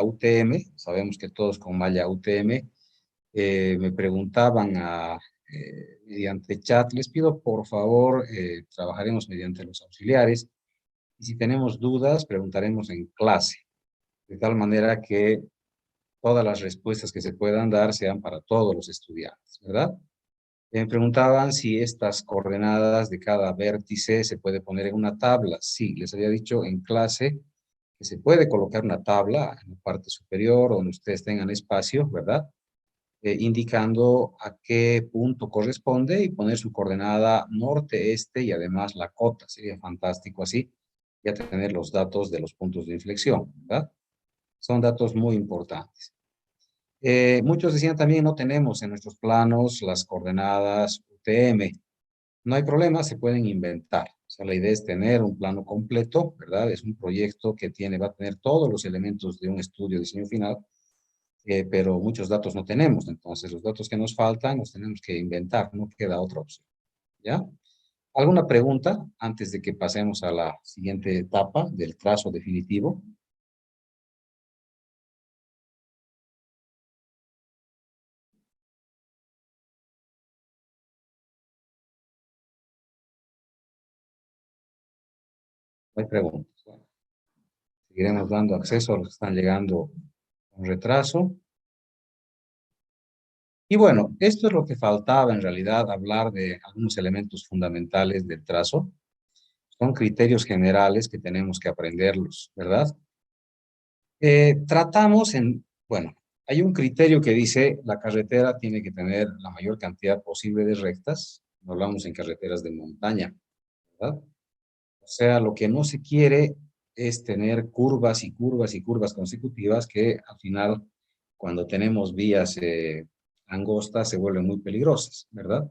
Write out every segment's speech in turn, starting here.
UTM, sabemos que todos con malla UTM, me preguntaban mediante chat, les pido por favor, trabajaremos mediante los auxiliares, y si tenemos dudas, preguntaremos en clase, de tal manera que todas las respuestas que se puedan dar sean para todos los estudiantes, ¿verdad? Me preguntaban si estas coordenadas de cada vértice se puede poner en una tabla. Sí, les había dicho en clase que se puede colocar una tabla en la parte superior donde ustedes tengan espacio, ¿verdad? Indicando a qué punto corresponde y poner su coordenada norte, este y además la cota. Sería fantástico así, ya tener los datos de los puntos de inflexión, ¿verdad? Son datos muy importantes. Muchos decían también no tenemos en nuestros planos las coordenadas UTM. No hay problema, se pueden inventar. O sea, la idea es tener un plano completo, ¿verdad? Es un proyecto que va a tener todos los elementos de un estudio de diseño final, pero muchos datos no tenemos. Entonces, los datos que nos faltan los tenemos que inventar, no queda otra opción. ¿Ya? ¿Alguna pregunta antes de que pasemos a la siguiente etapa del trazo definitivo? No hay preguntas. Bueno, seguiremos dando acceso a los que están llegando con retraso. Y bueno, esto es lo que faltaba en realidad, hablar de algunos elementos fundamentales del trazo. Son criterios generales que tenemos que aprenderlos, ¿verdad? Bueno, hay un criterio que dice la carretera tiene que tener la mayor cantidad posible de rectas. No hablamos en carreteras de montaña, ¿verdad? O sea, lo que no se quiere es tener curvas y curvas y curvas consecutivas que al final, cuando tenemos vías angostas, se vuelven muy peligrosas, ¿verdad?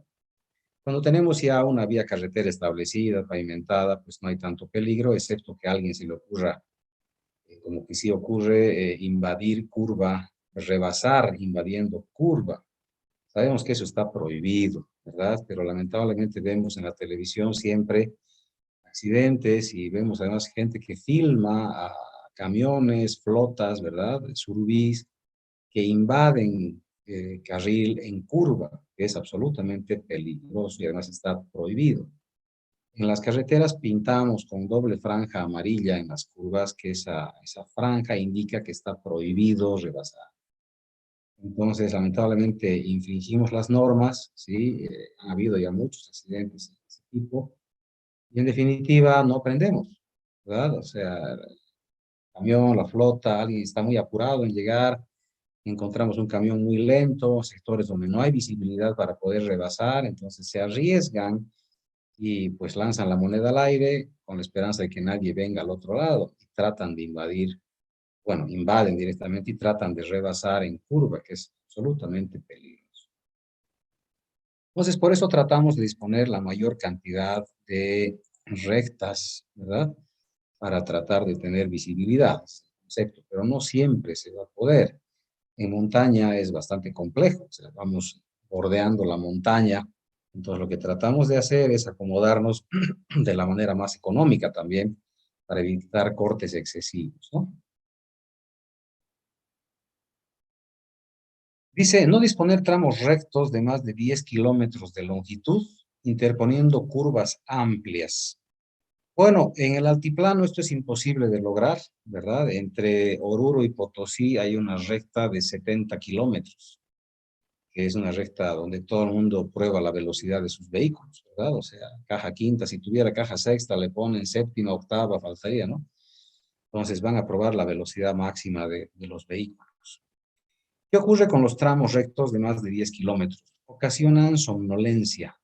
Cuando tenemos ya una vía carretera establecida, pavimentada, pues no hay tanto peligro, excepto que a alguien se le ocurra, como que sí ocurre, invadir curva, rebasar invadiendo curva. Sabemos que eso está prohibido, ¿verdad? Pero lamentablemente vemos en la televisión siempre accidentes y vemos además gente que filma a camiones, flotas, ¿verdad? Surbís, que invaden carril en curva, que es absolutamente peligroso y además está prohibido. En las carreteras pintamos con doble franja amarilla en las curvas, que esa franja indica que está prohibido rebasar. Entonces, lamentablemente, infringimos las normas, ¿sí? Ha habido ya muchos accidentes de ese tipo, y en definitiva no aprendemos, ¿verdad? O sea, el camión, la flota, alguien está muy apurado en llegar, encontramos un camión muy lento, sectores donde no hay visibilidad para poder rebasar, entonces se arriesgan y pues lanzan la moneda al aire con la esperanza de que nadie venga al otro lado y tratan de invadir, bueno, invaden directamente y tratan de rebasar en curva, que es absolutamente peligroso. Entonces, por eso tratamos de disponer la mayor cantidad de rectas, ¿verdad? Para tratar de tener visibilidad, concepto, pero no siempre se va a poder. En montaña es bastante complejo, o sea, vamos bordeando la montaña, entonces lo que tratamos de hacer es acomodarnos de la manera más económica también para evitar cortes excesivos, ¿no? Dice, no disponer tramos rectos de más de 10 kilómetros de longitud, interponiendo curvas amplias. Bueno, en el altiplano esto es imposible de lograr, ¿verdad? Entre Oruro y Potosí hay una recta de 70 kilómetros, que es una recta donde todo el mundo prueba la velocidad de sus vehículos, ¿verdad? O sea, caja quinta, si tuviera caja sexta, le ponen séptima, octava, faltaría, ¿no? Entonces van a probar la velocidad máxima de los vehículos. ¿Qué ocurre con los tramos rectos de más de 10 kilómetros? Ocasionan somnolencia.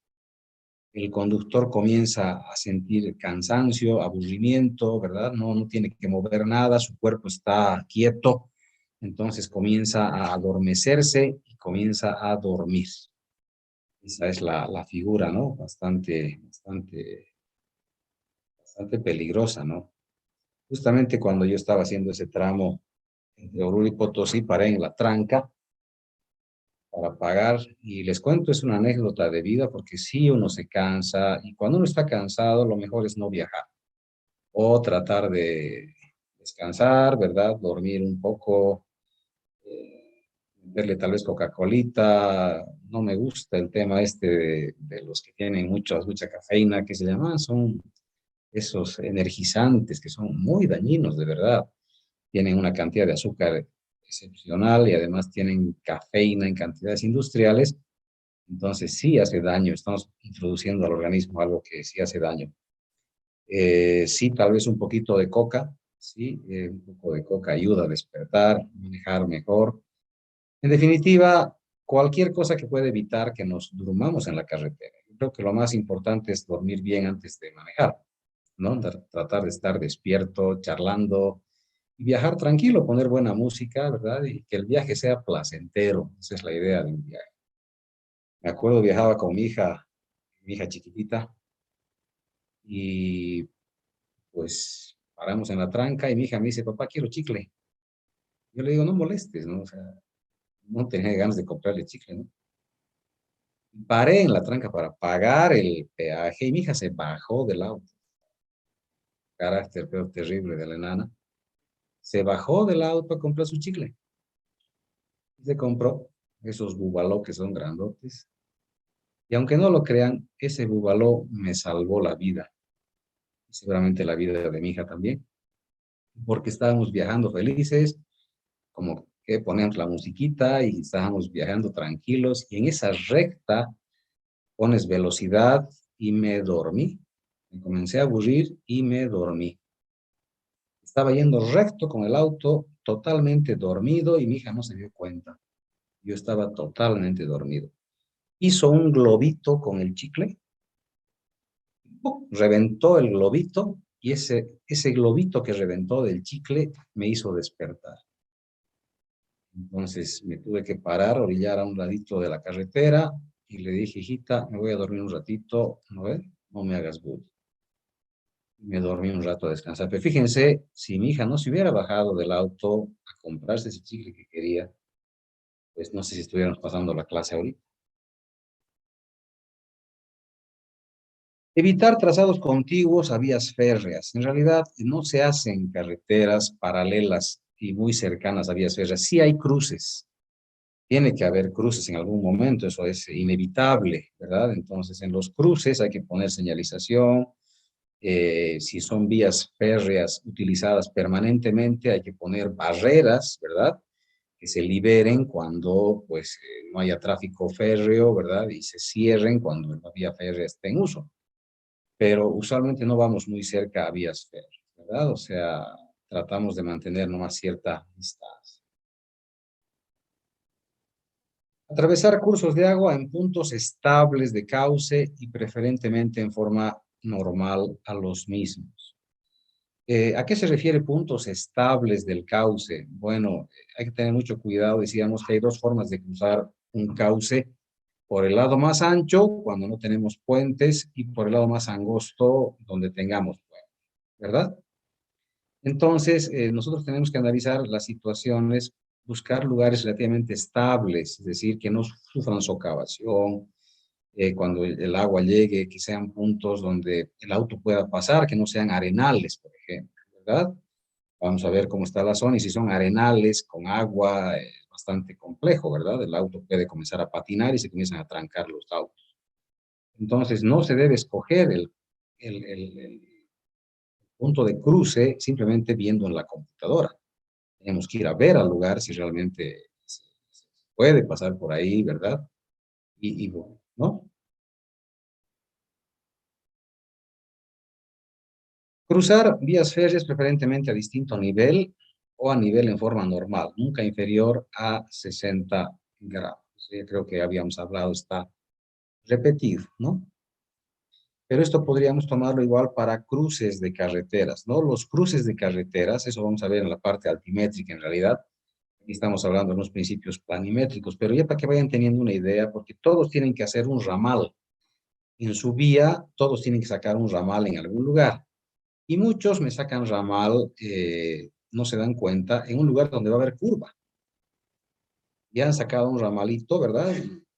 El conductor comienza a sentir cansancio, aburrimiento, ¿verdad? No tiene que mover nada, su cuerpo está quieto, entonces comienza a adormecerse y comienza a dormir. Esa es la figura, ¿no? Bastante peligrosa, ¿no? Justamente cuando yo estaba haciendo ese tramo de Oruro y Potosí, paré en la tranca para pagar y les cuento, es una anécdota de vida porque sí uno se cansa y cuando uno está cansado lo mejor es no viajar o tratar de descansar, ¿verdad? Dormir un poco, verle tal vez Coca-Colita. No me gusta el tema este de los que tienen mucha cafeína, que se llaman, son esos energizantes que son muy dañinos, de verdad. Tienen una cantidad de azúcar excepcional y además tienen cafeína en cantidades industriales. Entonces sí hace daño, estamos introduciendo al organismo algo que sí hace daño. Sí, tal vez un poquito de coca, sí, un poco de coca ayuda a despertar, manejar mejor. En definitiva, cualquier cosa que pueda evitar que nos durmamos en la carretera. Yo creo que lo más importante es dormir bien antes de manejar, ¿no? Tratar de estar despierto, charlando y viajar tranquilo, poner buena música, ¿verdad? Y que el viaje sea placentero. Esa es la idea de un viaje. Me acuerdo, viajaba con mi hija chiquitita, y pues paramos en la tranca y mi hija me dice, papá, quiero chicle. Yo le digo, no molestes, ¿no? O sea, no tenía ganas de comprarle chicle, ¿no? Paré en la tranca para pagar el peaje y mi hija se bajó del auto. Carácter pero terrible de la enana. Se bajó del auto a comprar su chicle. Se compró esos bubaló que son grandotes. Y aunque no lo crean, ese bubaló me salvó la vida. Seguramente la vida de mi hija también. Porque estábamos viajando felices, como que ponemos la musiquita y estábamos viajando tranquilos. Y en esa recta pones velocidad y me dormí. Me comencé a aburrir y me dormí. Estaba yendo recto con el auto, totalmente dormido y mi hija no se dio cuenta. Yo estaba totalmente dormido. Hizo un globito con el chicle, ¡pum! Reventó el globito y ese globito que reventó del chicle me hizo despertar. Entonces me tuve que parar, orillar a un ladito de la carretera y le dije, hijita, me voy a dormir un ratito, ¿no ves? No me hagas bullying. Me dormí un rato a descansar. Pero fíjense, si mi hija no se hubiera bajado del auto a comprarse ese chicle que quería, pues no sé si estuviéramos pasando la clase ahorita. Evitar trazados contiguos a vías férreas. En realidad, no se hacen carreteras paralelas y muy cercanas a vías férreas. Sí hay cruces. Tiene que haber cruces en algún momento, eso es inevitable, ¿verdad? Entonces, en los cruces hay que poner señalización. Si son vías férreas utilizadas permanentemente, hay que poner barreras, ¿verdad? Que se liberen cuando pues no haya tráfico férreo, ¿verdad? Y se cierren cuando la vía férrea esté en uso. Pero usualmente no vamos muy cerca a vías férreas, ¿verdad? O sea, tratamos de mantener nomás cierta distancia. Atravesar cursos de agua en puntos estables de cauce y preferentemente en forma normal a los mismos. ¿A qué se refiere puntos estables del cauce? Bueno, hay que tener mucho cuidado. Decíamos que hay dos formas de cruzar un cauce: por el lado más ancho, cuando no tenemos puentes, y por el lado más angosto, donde tengamos puentes, ¿verdad? Entonces, nosotros tenemos que analizar las situaciones, buscar lugares relativamente estables, es decir, que no sufran socavación, cuando el agua llegue, que sean puntos donde el auto pueda pasar, que no sean arenales, por ejemplo, ¿verdad? Vamos a ver cómo está la zona y si son arenales con agua, es bastante complejo, ¿verdad? El auto puede comenzar a patinar y se comienzan a trancar los autos. Entonces, no se debe escoger el punto de cruce simplemente viendo en la computadora. Tenemos que ir a ver al lugar si realmente se puede pasar por ahí, ¿verdad? Y bueno, ¿no? Cruzar vías férreas preferentemente a distinto nivel o a nivel en forma normal, nunca inferior a 60 grados. Sí, creo que habíamos hablado, está repetido, ¿no? Pero esto podríamos tomarlo igual para cruces de carreteras, ¿no? Los cruces de carreteras, eso vamos a ver en la parte altimétrica en realidad. Aquí estamos hablando de unos principios planimétricos, pero ya para que vayan teniendo una idea, porque todos tienen que hacer un ramal. En su vía, todos tienen que sacar un ramal en algún lugar. Y muchos me sacan ramal, no se dan cuenta, en un lugar donde va a haber curva. Ya han sacado un ramalito, ¿verdad?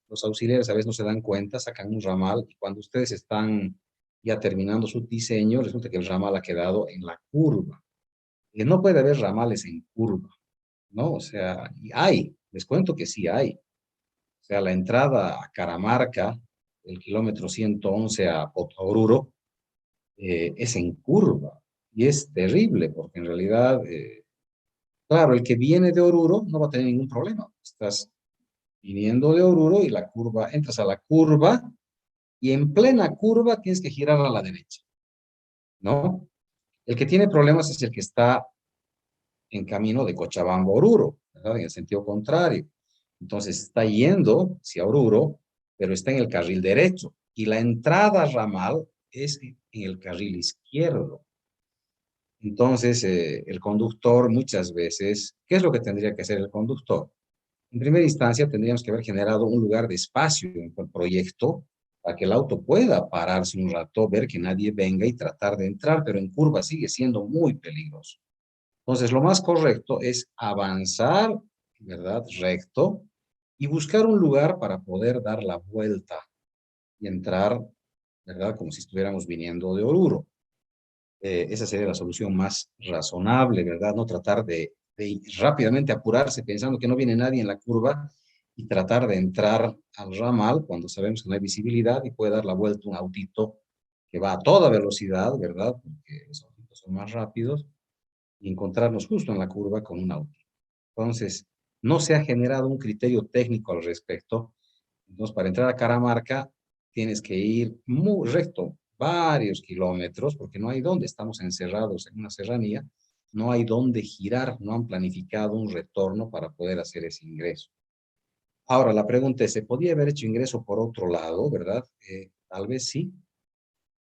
Los auxiliares a veces no se dan cuenta, sacan un ramal y cuando ustedes están ya terminando su diseño, resulta que el ramal ha quedado en la curva. No puede haber ramales en curva, ¿no? O sea, y hay, les cuento que sí hay. O sea, la entrada a Caramarca, el kilómetro 111 a Oruro, es en curva. Y es terrible, porque en realidad, claro, el que viene de Oruro no va a tener ningún problema. Estás viniendo de Oruro y la curva, entras a la curva y en plena curva tienes que girar a la derecha, ¿no? El que tiene problemas es el que está en camino de Cochabamba a Oruro, ¿verdad? En el sentido contrario. Entonces está yendo hacia Oruro, pero está en el carril derecho. Y la entrada a ramal es en el carril izquierdo. Entonces, el conductor muchas veces, ¿qué es lo que tendría que hacer el conductor? En primera instancia, tendríamos que haber generado un lugar de espacio en el proyecto para que el auto pueda pararse un rato, ver que nadie venga y tratar de entrar, pero en curva sigue siendo muy peligroso. Entonces, lo más correcto es avanzar, ¿verdad? Recto y buscar un lugar para poder dar la vuelta y entrar, ¿verdad? Como si estuviéramos viniendo de Oruro. Esa sería la solución más razonable, ¿verdad? No tratar de rápidamente apurarse pensando que no viene nadie en la curva y tratar de entrar al ramal cuando sabemos que no hay visibilidad y puede dar la vuelta un autito que va a toda velocidad, ¿verdad? Porque los autos son más rápidos y encontrarnos justo en la curva con un auto. Entonces, no se ha generado un criterio técnico al respecto. Entonces, para entrar a Caramarca, tienes que ir muy recto, varios kilómetros, porque no hay dónde, estamos encerrados en una serranía, no hay dónde girar, no han planificado un retorno para poder hacer ese ingreso. Ahora, la pregunta es, ¿se podía haber hecho ingreso por otro lado, verdad? Tal vez sí,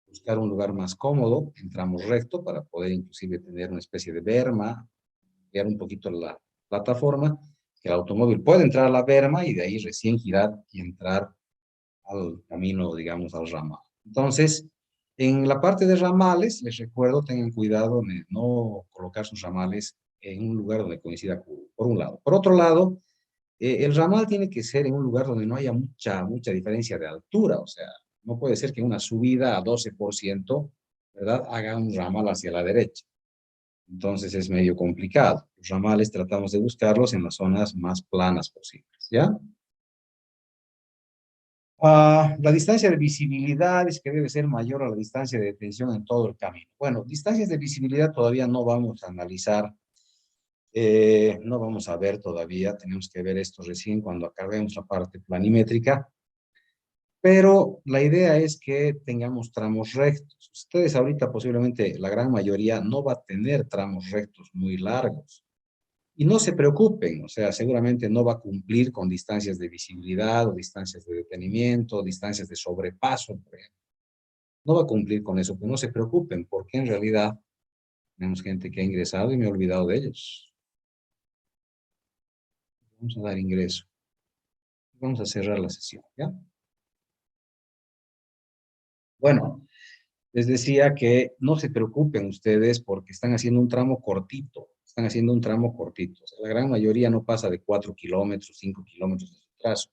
buscar un lugar más cómodo, entramos recto para poder inclusive tener una especie de berma, ampliar un poquito la plataforma, que el automóvil puede entrar a la berma y de ahí recién girar y entrar al camino, digamos, al ramal. Entonces, en la parte de ramales, les recuerdo, tengan cuidado de no colocar sus ramales en un lugar donde coincida curva, por un lado. Por otro lado, el ramal tiene que ser en un lugar donde no haya mucha diferencia de altura, o sea, no puede ser que una subida a 12%, ¿verdad?, haga un ramal hacia la derecha. Entonces es medio complicado. Los ramales tratamos de buscarlos en las zonas más planas posibles, ¿ya? La distancia de visibilidad es que debe ser mayor a la distancia de detención en todo el camino. Bueno, distancias de visibilidad todavía no vamos a analizar, no vamos a ver todavía, tenemos que ver esto recién cuando acabemos la parte planimétrica, pero la idea es que tengamos tramos rectos. Ustedes ahorita posiblemente la gran mayoría no va a tener tramos rectos muy largos. Y no se preocupen, o sea, seguramente no va a cumplir con distancias de visibilidad o distancias de detenimiento, o distancias de sobrepaso, por ejemplo. No va a cumplir con eso, pero no se preocupen, porque en realidad tenemos gente que ha ingresado y me he olvidado de ellos. Vamos a dar ingreso. Vamos a cerrar la sesión, ¿ya? Bueno, les decía que no se preocupen ustedes porque están haciendo un tramo cortito, están haciendo un tramo cortito. O sea, la gran mayoría no pasa de 4 kilómetros, 5 kilómetros de su trazo.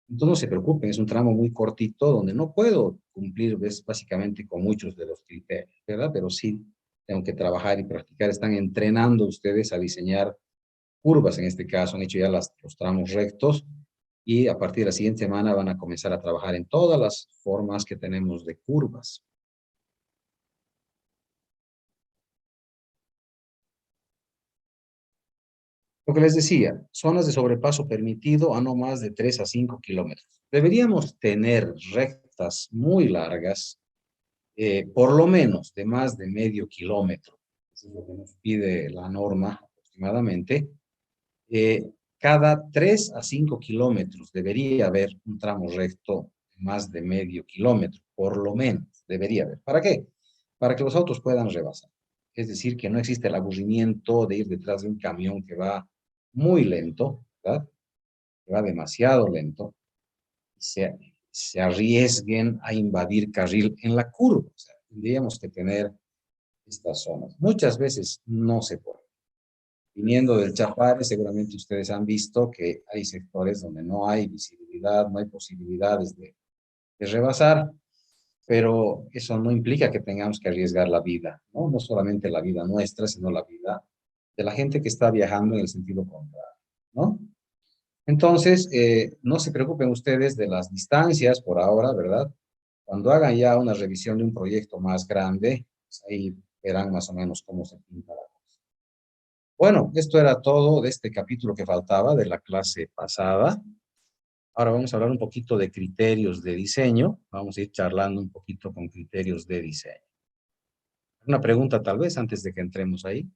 Entonces no se preocupen, es un tramo muy cortito donde no puedo cumplir básicamente con muchos de los criterios, ¿verdad? Pero sí tengo que trabajar y practicar. Están entrenando ustedes a diseñar curvas, en este caso han hecho ya los tramos rectos y a partir de la siguiente semana van a comenzar a trabajar en todas las formas que tenemos de curvas. Lo que les decía, zonas de sobrepaso permitido a no más de 3 a 5 kilómetros. Deberíamos tener rectas muy largas, por lo menos de más de medio kilómetro. Eso es lo que nos pide la norma aproximadamente. Eh, Cada 3 a 5 kilómetros debería haber un tramo recto de más de medio kilómetro, por lo menos debería haber. ¿Para qué? Para que los autos puedan rebasar. Es decir, que no existe el aburrimiento de ir detrás de un camión que va muy lento, ¿verdad? Que va demasiado lento, y se arriesguen a invadir carril en la curva. O sea, tendríamos que tener estas zonas. Muchas veces no se puede. Viniendo del Chapare, seguramente ustedes han visto que hay sectores donde no hay visibilidad, no hay posibilidades de rebasar. pero eso no implica que tengamos que arriesgar la vida, ¿no? No solamente la vida nuestra, sino la vida de la gente que está viajando en el sentido contrario, ¿no? Entonces, no se preocupen ustedes de las distancias por ahora, ¿verdad? Cuando hagan ya una revisión de un proyecto más grande, pues ahí verán más o menos cómo se pinta la cosa. Bueno, esto era todo de este capítulo que faltaba de la clase pasada. Ahora vamos a hablar un poquito de criterios de diseño. Vamos a ir charlando un poquito con criterios de diseño. Una pregunta tal vez antes de que entremos ahí.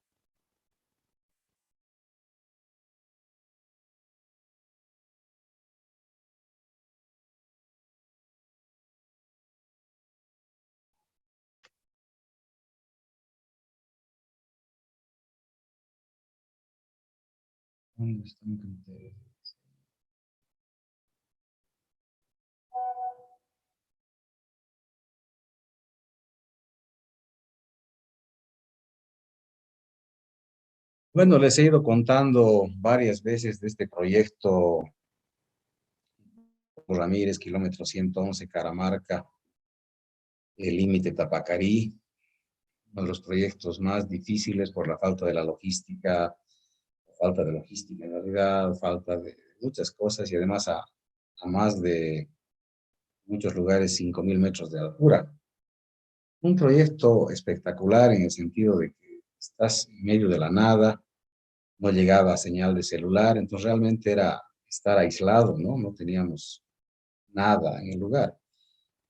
¿Dónde están criterios? Bueno, les he ido contando varias veces de este proyecto Ramírez, kilómetro 111, Caramarca, el límite Tapacarí, uno de los proyectos más difíciles por la falta de logística en realidad, falta de muchas cosas y además a más de muchos lugares 5.000 metros de altura. Un proyecto espectacular en el sentido de que estás en medio de la nada, no llegaba señal de celular, entonces realmente era estar aislado, ¿no? No teníamos nada en el lugar.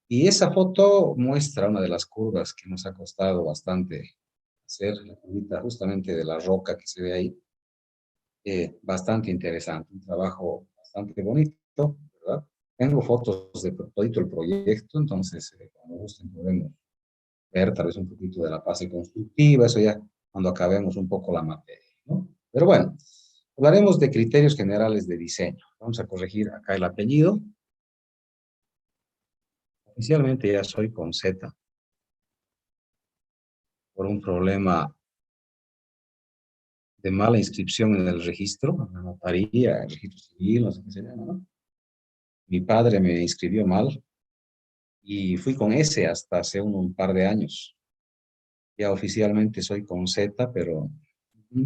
Y esa foto muestra una de las curvas que nos ha costado bastante hacer, la curvita justamente de la roca que se ve ahí. Bastante interesante, un trabajo bastante bonito, ¿verdad? Tengo fotos de todo el proyecto, entonces cuando gusten podemos ver tal vez un poquito de la fase constructiva, eso ya cuando acabemos un poco la materia, ¿no? Pero bueno, hablaremos de criterios generales de diseño. Vamos a corregir acá el apellido. Oficialmente ya soy con Z por un problema de mala inscripción en el registro, en la notaría, el registro civil, no sé qué se llama, ¿no? Mi padre me inscribió mal y fui con S hasta hace un par de años. Ya oficialmente soy con Z, pero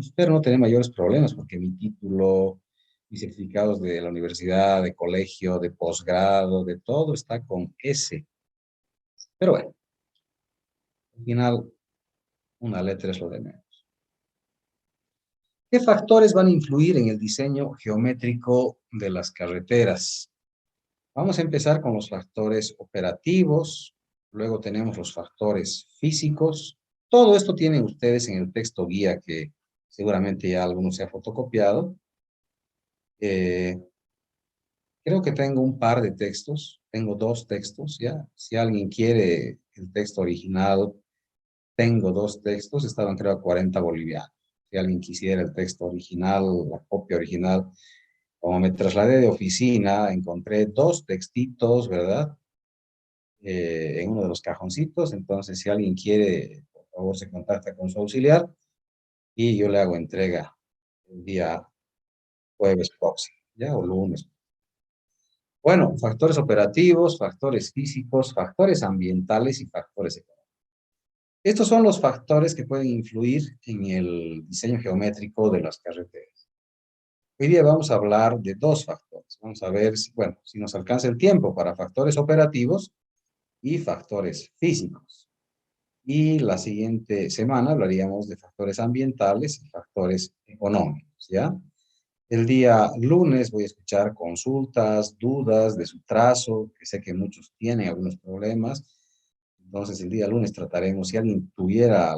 espero no tener mayores problemas porque mi título, mis certificados de la universidad, de colegio, de posgrado, de todo está con S. Pero bueno, al final una letra es lo de menos. ¿Qué factores van a influir en el diseño geométrico de las carreteras? Vamos a empezar con los factores operativos, luego tenemos los factores físicos. Todo esto tienen ustedes en el texto guía que seguramente ya alguno se ha fotocopiado. Eh, Creo que tengo un par de textos, tengo dos textos, ¿ya? Si alguien quiere el texto original, tengo dos textos, estaban creo a 40 bolivianos. Si alguien quisiera el texto original, la copia original, como me trasladé de oficina, encontré dos textitos, ¿verdad? En uno de los cajoncitos, entonces si alguien quiere, por favor se contacta con su auxiliar y yo le hago entrega el día jueves próximo, ¿ya? O lunes. Bueno, factores operativos, factores físicos, factores ambientales y factores económicos. Estos son los factores que pueden influir en el diseño geométrico de las carreteras. Hoy día vamos a hablar de dos factores. Vamos a ver, bueno, si nos alcanza el tiempo para factores operativos y factores físicos. Y la siguiente semana hablaríamos de factores ambientales y factores económicos, ¿ya? El día lunes voy a escuchar consultas, dudas de su trazo, que sé que muchos tienen algunos problemas. Entonces, el día lunes trataremos, si alguien tuviera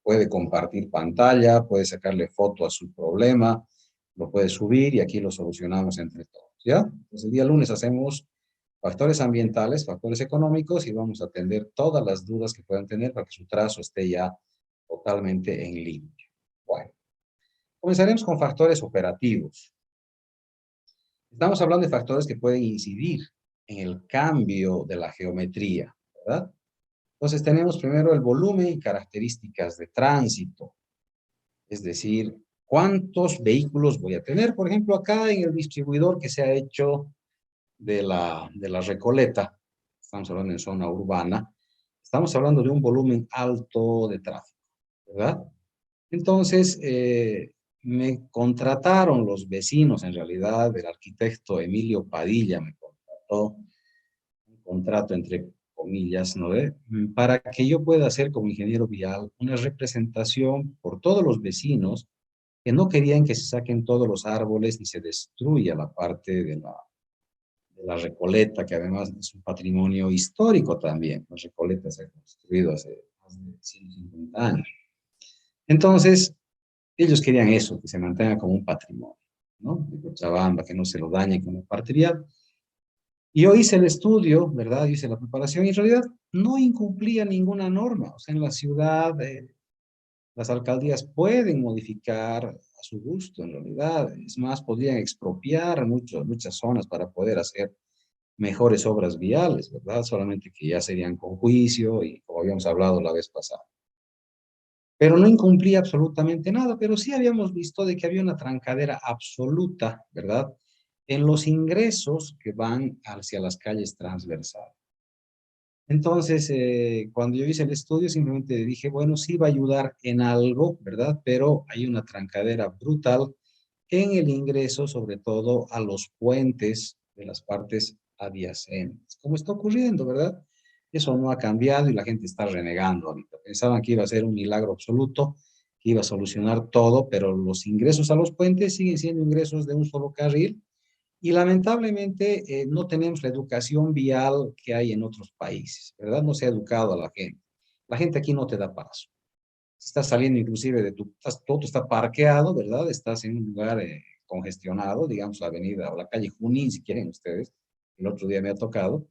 puede compartir pantalla, puede sacarle foto a su problema, lo puede subir y aquí lo solucionamos entre todos, ¿ya? Entonces, el día lunes hacemos factores ambientales, factores económicos y vamos a atender todas las dudas que puedan tener para que su trazo esté ya totalmente en línea. Bueno, comenzaremos con factores operativos. Estamos hablando de factores que pueden incidir en el cambio de la geometría, ¿verdad? Entonces tenemos primero el volumen y características de tránsito, es decir, cuántos vehículos voy a tener. Por ejemplo, acá en el distribuidor que se ha hecho de la Recoleta, estamos hablando en zona urbana, estamos hablando de un volumen alto de tráfico, ¿verdad? Entonces, me contrataron los vecinos, en realidad, el arquitecto Emilio Padilla me contrató, un contrato entre comillas, ¿no ve? Para que yo pueda hacer como ingeniero vial una representación por todos los vecinos que no querían que se saquen todos los árboles ni se destruya la parte de la Recoleta, que además es un patrimonio histórico también. La Recoleta se ha construido hace más de 150 años. Entonces, ellos querían eso, que se mantenga como un patrimonio, ¿no? De Cochabamba, que no se lo dañe como parte vial. Y yo hice el estudio, ¿verdad? Yo hice la preparación y en realidad no incumplía ninguna norma. O sea, en la ciudad, las alcaldías pueden modificar a su gusto, en realidad. Es más, podrían expropiar muchas zonas para poder hacer mejores obras viales, ¿verdad? Solamente que ya serían con juicio y como habíamos hablado la vez pasada. Pero no incumplía absolutamente nada, pero sí habíamos visto de que había una trancadera absoluta, ¿verdad? En los ingresos que van hacia las calles transversales. Entonces, cuando yo hice el estudio, simplemente dije, bueno, sí va a ayudar en algo, ¿verdad? Pero hay una trancadera brutal en el ingreso, sobre todo a los puentes de las partes adyacentes, como está ocurriendo, ¿verdad? Eso no ha cambiado y la gente está renegando ahorita. Pensaban que iba a ser un milagro absoluto, que iba a solucionar todo, pero los ingresos a los puentes siguen siendo ingresos de un solo carril y lamentablemente no tenemos la educación vial que hay en otros países, ¿verdad? No se ha educado a la gente. La gente aquí no te da paso. Estás saliendo inclusive todo está parqueado, ¿verdad? Estás en un lugar congestionado, digamos la avenida o la calle Junín, si quieren ustedes. El otro día me ha tocado.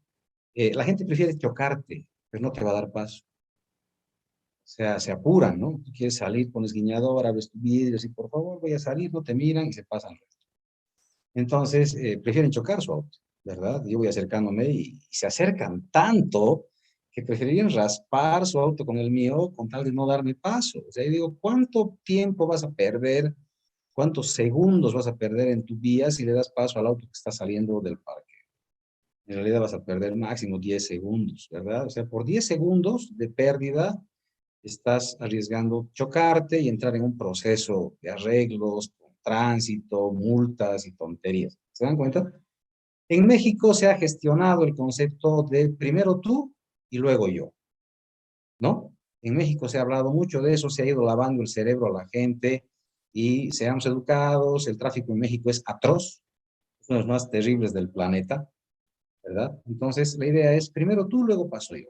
La gente prefiere chocarte, pero no te va a dar paso. O sea, se apuran, ¿no? Tú quieres salir, pones guiñador, abres tu vidrio, y por favor voy a salir, no te miran y se pasan. Entonces, prefieren chocar su auto, ¿verdad? Yo voy acercándome y se acercan tanto que preferirían raspar su auto con el mío con tal de no darme paso. O sea, yo digo, ¿cuánto tiempo vas a perder? ¿Cuántos segundos vas a perder en tu vía si le das paso al auto que está saliendo del parque? En realidad vas a perder máximo 10 segundos, ¿verdad? O sea, por 10 segundos de pérdida estás arriesgando chocarte y entrar en un proceso de arreglos, con tránsito, multas y tonterías. ¿Se dan cuenta? En México se ha gestionado el concepto de primero tú y luego yo, ¿no? En México se ha hablado mucho de eso, se ha ido lavando el cerebro a la gente y seamos educados, el tráfico en México es atroz, es uno de los más terribles del planeta, ¿verdad? Entonces, la idea es primero tú, luego paso yo.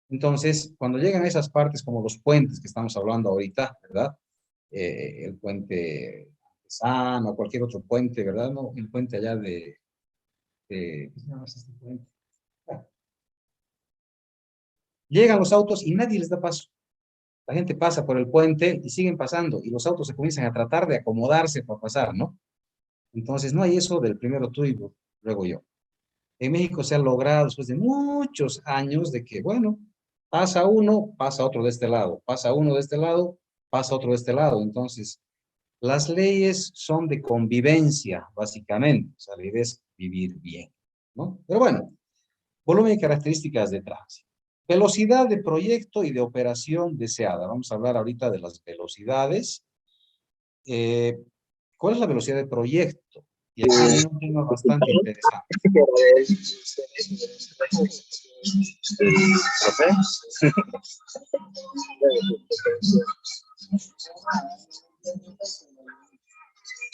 Entonces, cuando llegan a esas partes como los puentes que estamos hablando ahorita, ¿verdad? El puente San o cualquier otro puente, ¿verdad? No, el puente allá ¿qué se llama este puente? Ah, llegan los autos y nadie les da paso. La gente pasa por el puente y siguen pasando y los autos se comienzan a tratar de acomodarse para pasar, ¿no? Entonces, no hay eso del primero tú y luego yo. En México se ha logrado después de muchos años de que, bueno, pasa uno, pasa otro de este lado, pasa uno de este lado, pasa otro de este lado. Entonces, las leyes son de convivencia, básicamente. O sea, la idea es vivir bien, ¿no? Pero bueno, volumen y características de tránsito. Velocidad de proyecto y de operación deseada. Vamos a hablar ahorita de las velocidades. Eh, ¿Cuál es la velocidad de proyecto? Y aquí viene un tema bastante interesante.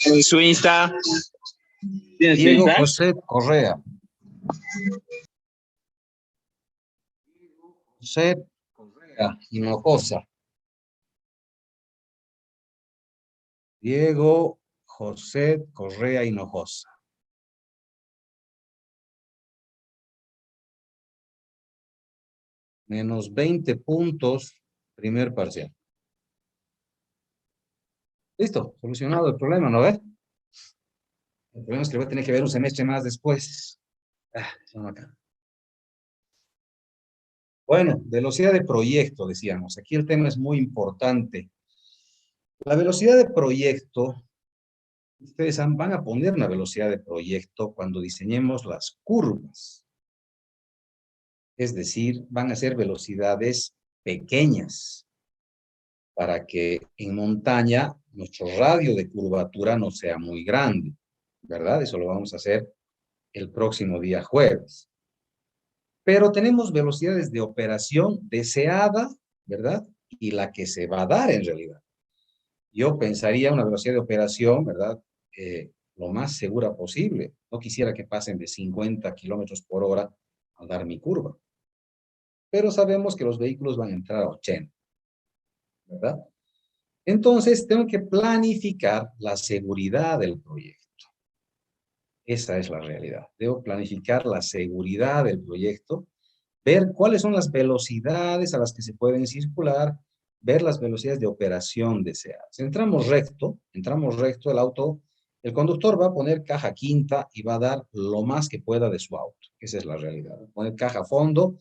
En su Insta. ¿Tienes su Diego Insta? José Correa. José Correa Hinojosa. Diego José Correa Hinojosa. Menos 20 puntos, primer parcial. Listo, solucionado el problema, ¿no ves? El problema es que voy a tener que ver un semestre más después. Son acá. Bueno, velocidad de proyecto, decíamos. Aquí el tema es muy importante. La velocidad de proyecto, ustedes van a poner una velocidad de proyecto cuando diseñemos las curvas. Es decir, van a ser velocidades pequeñas para que en montaña nuestro radio de curvatura no sea muy grande, ¿verdad? Eso lo vamos a hacer el próximo día jueves. Pero tenemos velocidades de operación deseada, ¿verdad? Y la que se va a dar en realidad. Yo pensaría una velocidad de operación, ¿verdad? Lo más segura posible. No quisiera que pasen de 50 kilómetros por hora al dar mi curva. Pero sabemos que los vehículos van a entrar a 80, ¿verdad? Entonces, tengo que planificar la seguridad del proyecto. Esa es la realidad. Debo planificar la seguridad del proyecto, ver cuáles son las velocidades a las que se pueden circular, ver las velocidades de operación deseadas. Entramos recto, el auto, el conductor va a poner caja quinta y va a dar lo más que pueda de su auto. Esa es la realidad. Va a poner caja a fondo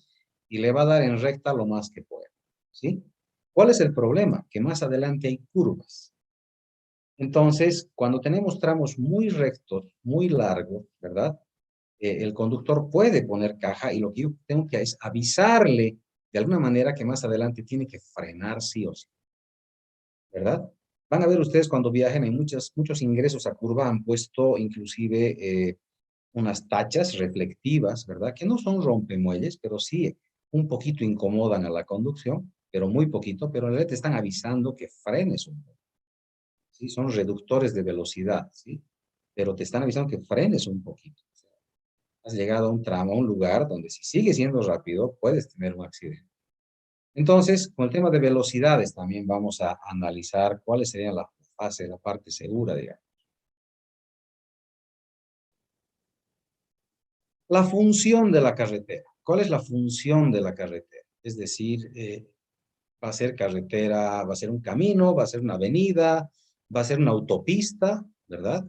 y le va a dar en recta lo más que pueda. ¿Sí? ¿Cuál es el problema? Que más adelante hay curvas. Entonces, cuando tenemos tramos muy rectos, muy largos, ¿verdad? El conductor puede poner caja y lo que yo tengo que es avisarle de alguna manera que más adelante tiene que frenar sí o sí, ¿verdad? Van a ver ustedes cuando viajen en muchos ingresos a curva han puesto inclusive unas tachas reflectivas, ¿verdad? Que no son rompemuelles, pero sí un poquito incomodan a la conducción, pero muy poquito, pero en realidad te están avisando que frenes un poco, ¿sí? Son reductores de velocidad, ¿sí? Pero te están avisando que frenes un poquito. Has llegado a un tramo, a un lugar donde si sigues siendo rápido, puedes tener un accidente. Entonces, con el tema de velocidades también vamos a analizar cuáles serían la fase, la parte segura, digamos. La función de la carretera. ¿Cuál es la función de la carretera? Es decir, va a ser carretera, va a ser un camino, va a ser una avenida, va a ser una autopista, ¿verdad?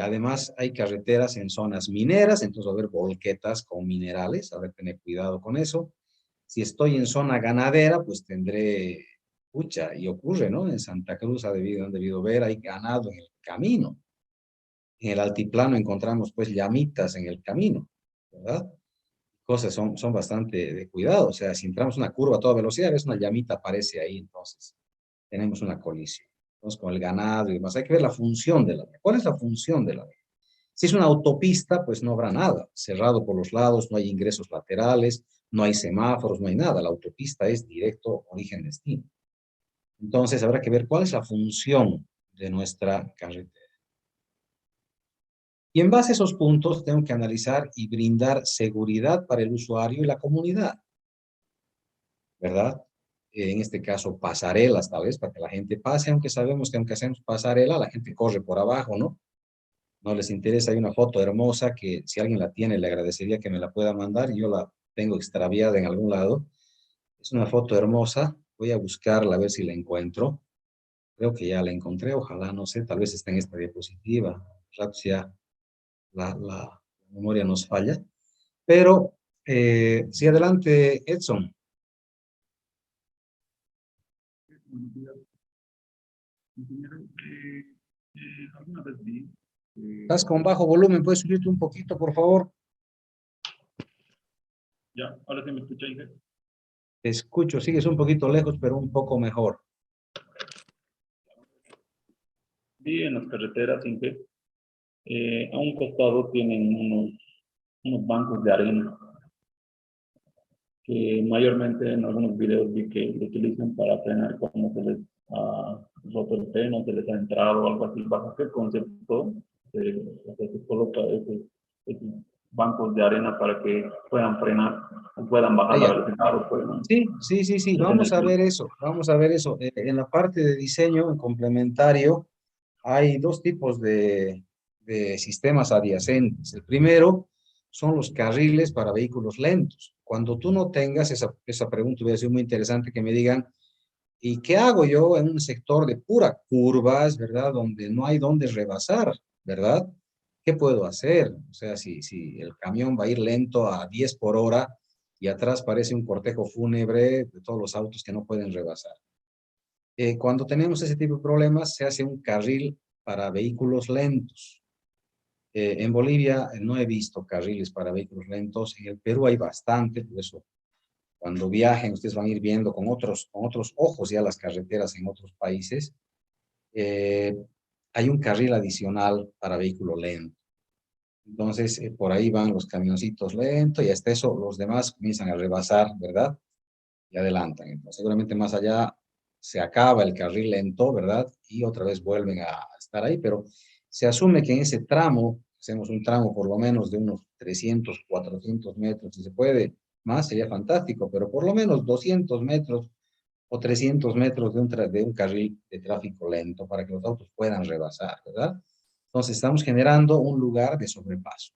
Además, hay carreteras en zonas mineras, entonces va a haber volquetas con minerales, habrá que tener cuidado con eso. Si estoy en zona ganadera, pues tendré, pucha, y ocurre, ¿no? En Santa Cruz han debido ver, hay ganado en el camino. En el altiplano encontramos, pues, llamitas en el camino, ¿verdad? Cosas son bastante de cuidado. O sea, si entramos en una curva a toda velocidad, ves una llamita aparece ahí, entonces tenemos una colisión. Entonces, con el ganado y demás, hay que ver la función de la vía. ¿Cuál es la función de la vía? Si es una autopista, pues no habrá nada. Cerrado por los lados, no hay ingresos laterales, no hay semáforos, no hay nada. La autopista es directo origen-destino. Entonces, habrá que ver cuál es la función de nuestra carretera. Y en base a esos puntos, tengo que analizar y brindar seguridad para el usuario y la comunidad, ¿verdad? En este caso, pasarelas, tal vez, para que la gente pase, aunque sabemos que aunque hacemos pasarela, la gente corre por abajo, ¿no? No les interesa. Hay una foto hermosa que si alguien la tiene, le agradecería que me la pueda mandar. Yo la tengo extraviada en algún lado. Es una foto hermosa. Voy a buscarla a ver si la encuentro. Creo que ya la encontré. Ojalá, no sé, tal vez está en esta diapositiva. Ya la memoria nos falla. Pero, sí, adelante, Edson. Alguna vez vi. Estás con bajo volumen. ¿Puedes subirte un poquito, por favor? Ya, ahora sí me escucha, Inge. Te escucho. Sigues un poquito lejos, pero un poco mejor. Vi en las carreteras, Inge, a un costado tienen unos bancos de arena que mayormente en algunos videos vi que lo utilizan para frenar cuando se les ha roto el freno, se les ha entrado o algo así. ¿Bajo qué concepto se coloca esos bancos de arena para que puedan frenar o puedan bajar la Allá. velocidad o puedan Sí. Vamos a detenerse? ver eso. Vamos a ver eso. En la parte de diseño en complementario, hay dos tipos de sistemas adyacentes. El primero son los carriles para vehículos lentos. Cuando tú no tengas esa pregunta, hubiera sido muy interesante que me digan, ¿y qué hago yo en un sector de pura curvas, verdad? Donde no hay dónde rebasar, ¿verdad? ¿Qué puedo hacer? O sea, si el camión va a ir lento a 10 por hora y atrás parece un cortejo fúnebre de todos los autos que no pueden rebasar. Cuando tenemos ese tipo de problemas, se hace un carril para vehículos lentos. En Bolivia no he visto carriles para vehículos lentos. En el Perú hay bastante, por eso cuando viajen ustedes van a ir viendo con otros ojos ya las carreteras en otros países. Eh, Hay un carril adicional para vehículo lento. Entonces, por ahí van los camioncitos lentos y hasta eso los demás comienzan a rebasar, ¿verdad? Y adelantan. Entonces, seguramente más allá se acaba el carril lento, ¿verdad? Y otra vez vuelven a estar ahí, pero se asume que en ese tramo, hacemos un tramo por lo menos de unos 300, 400 metros, si se puede, más sería fantástico, pero por lo menos 200 metros o 300 metros de un carril de tráfico lento para que los autos puedan rebasar, ¿verdad? Entonces estamos generando un lugar de sobrepaso.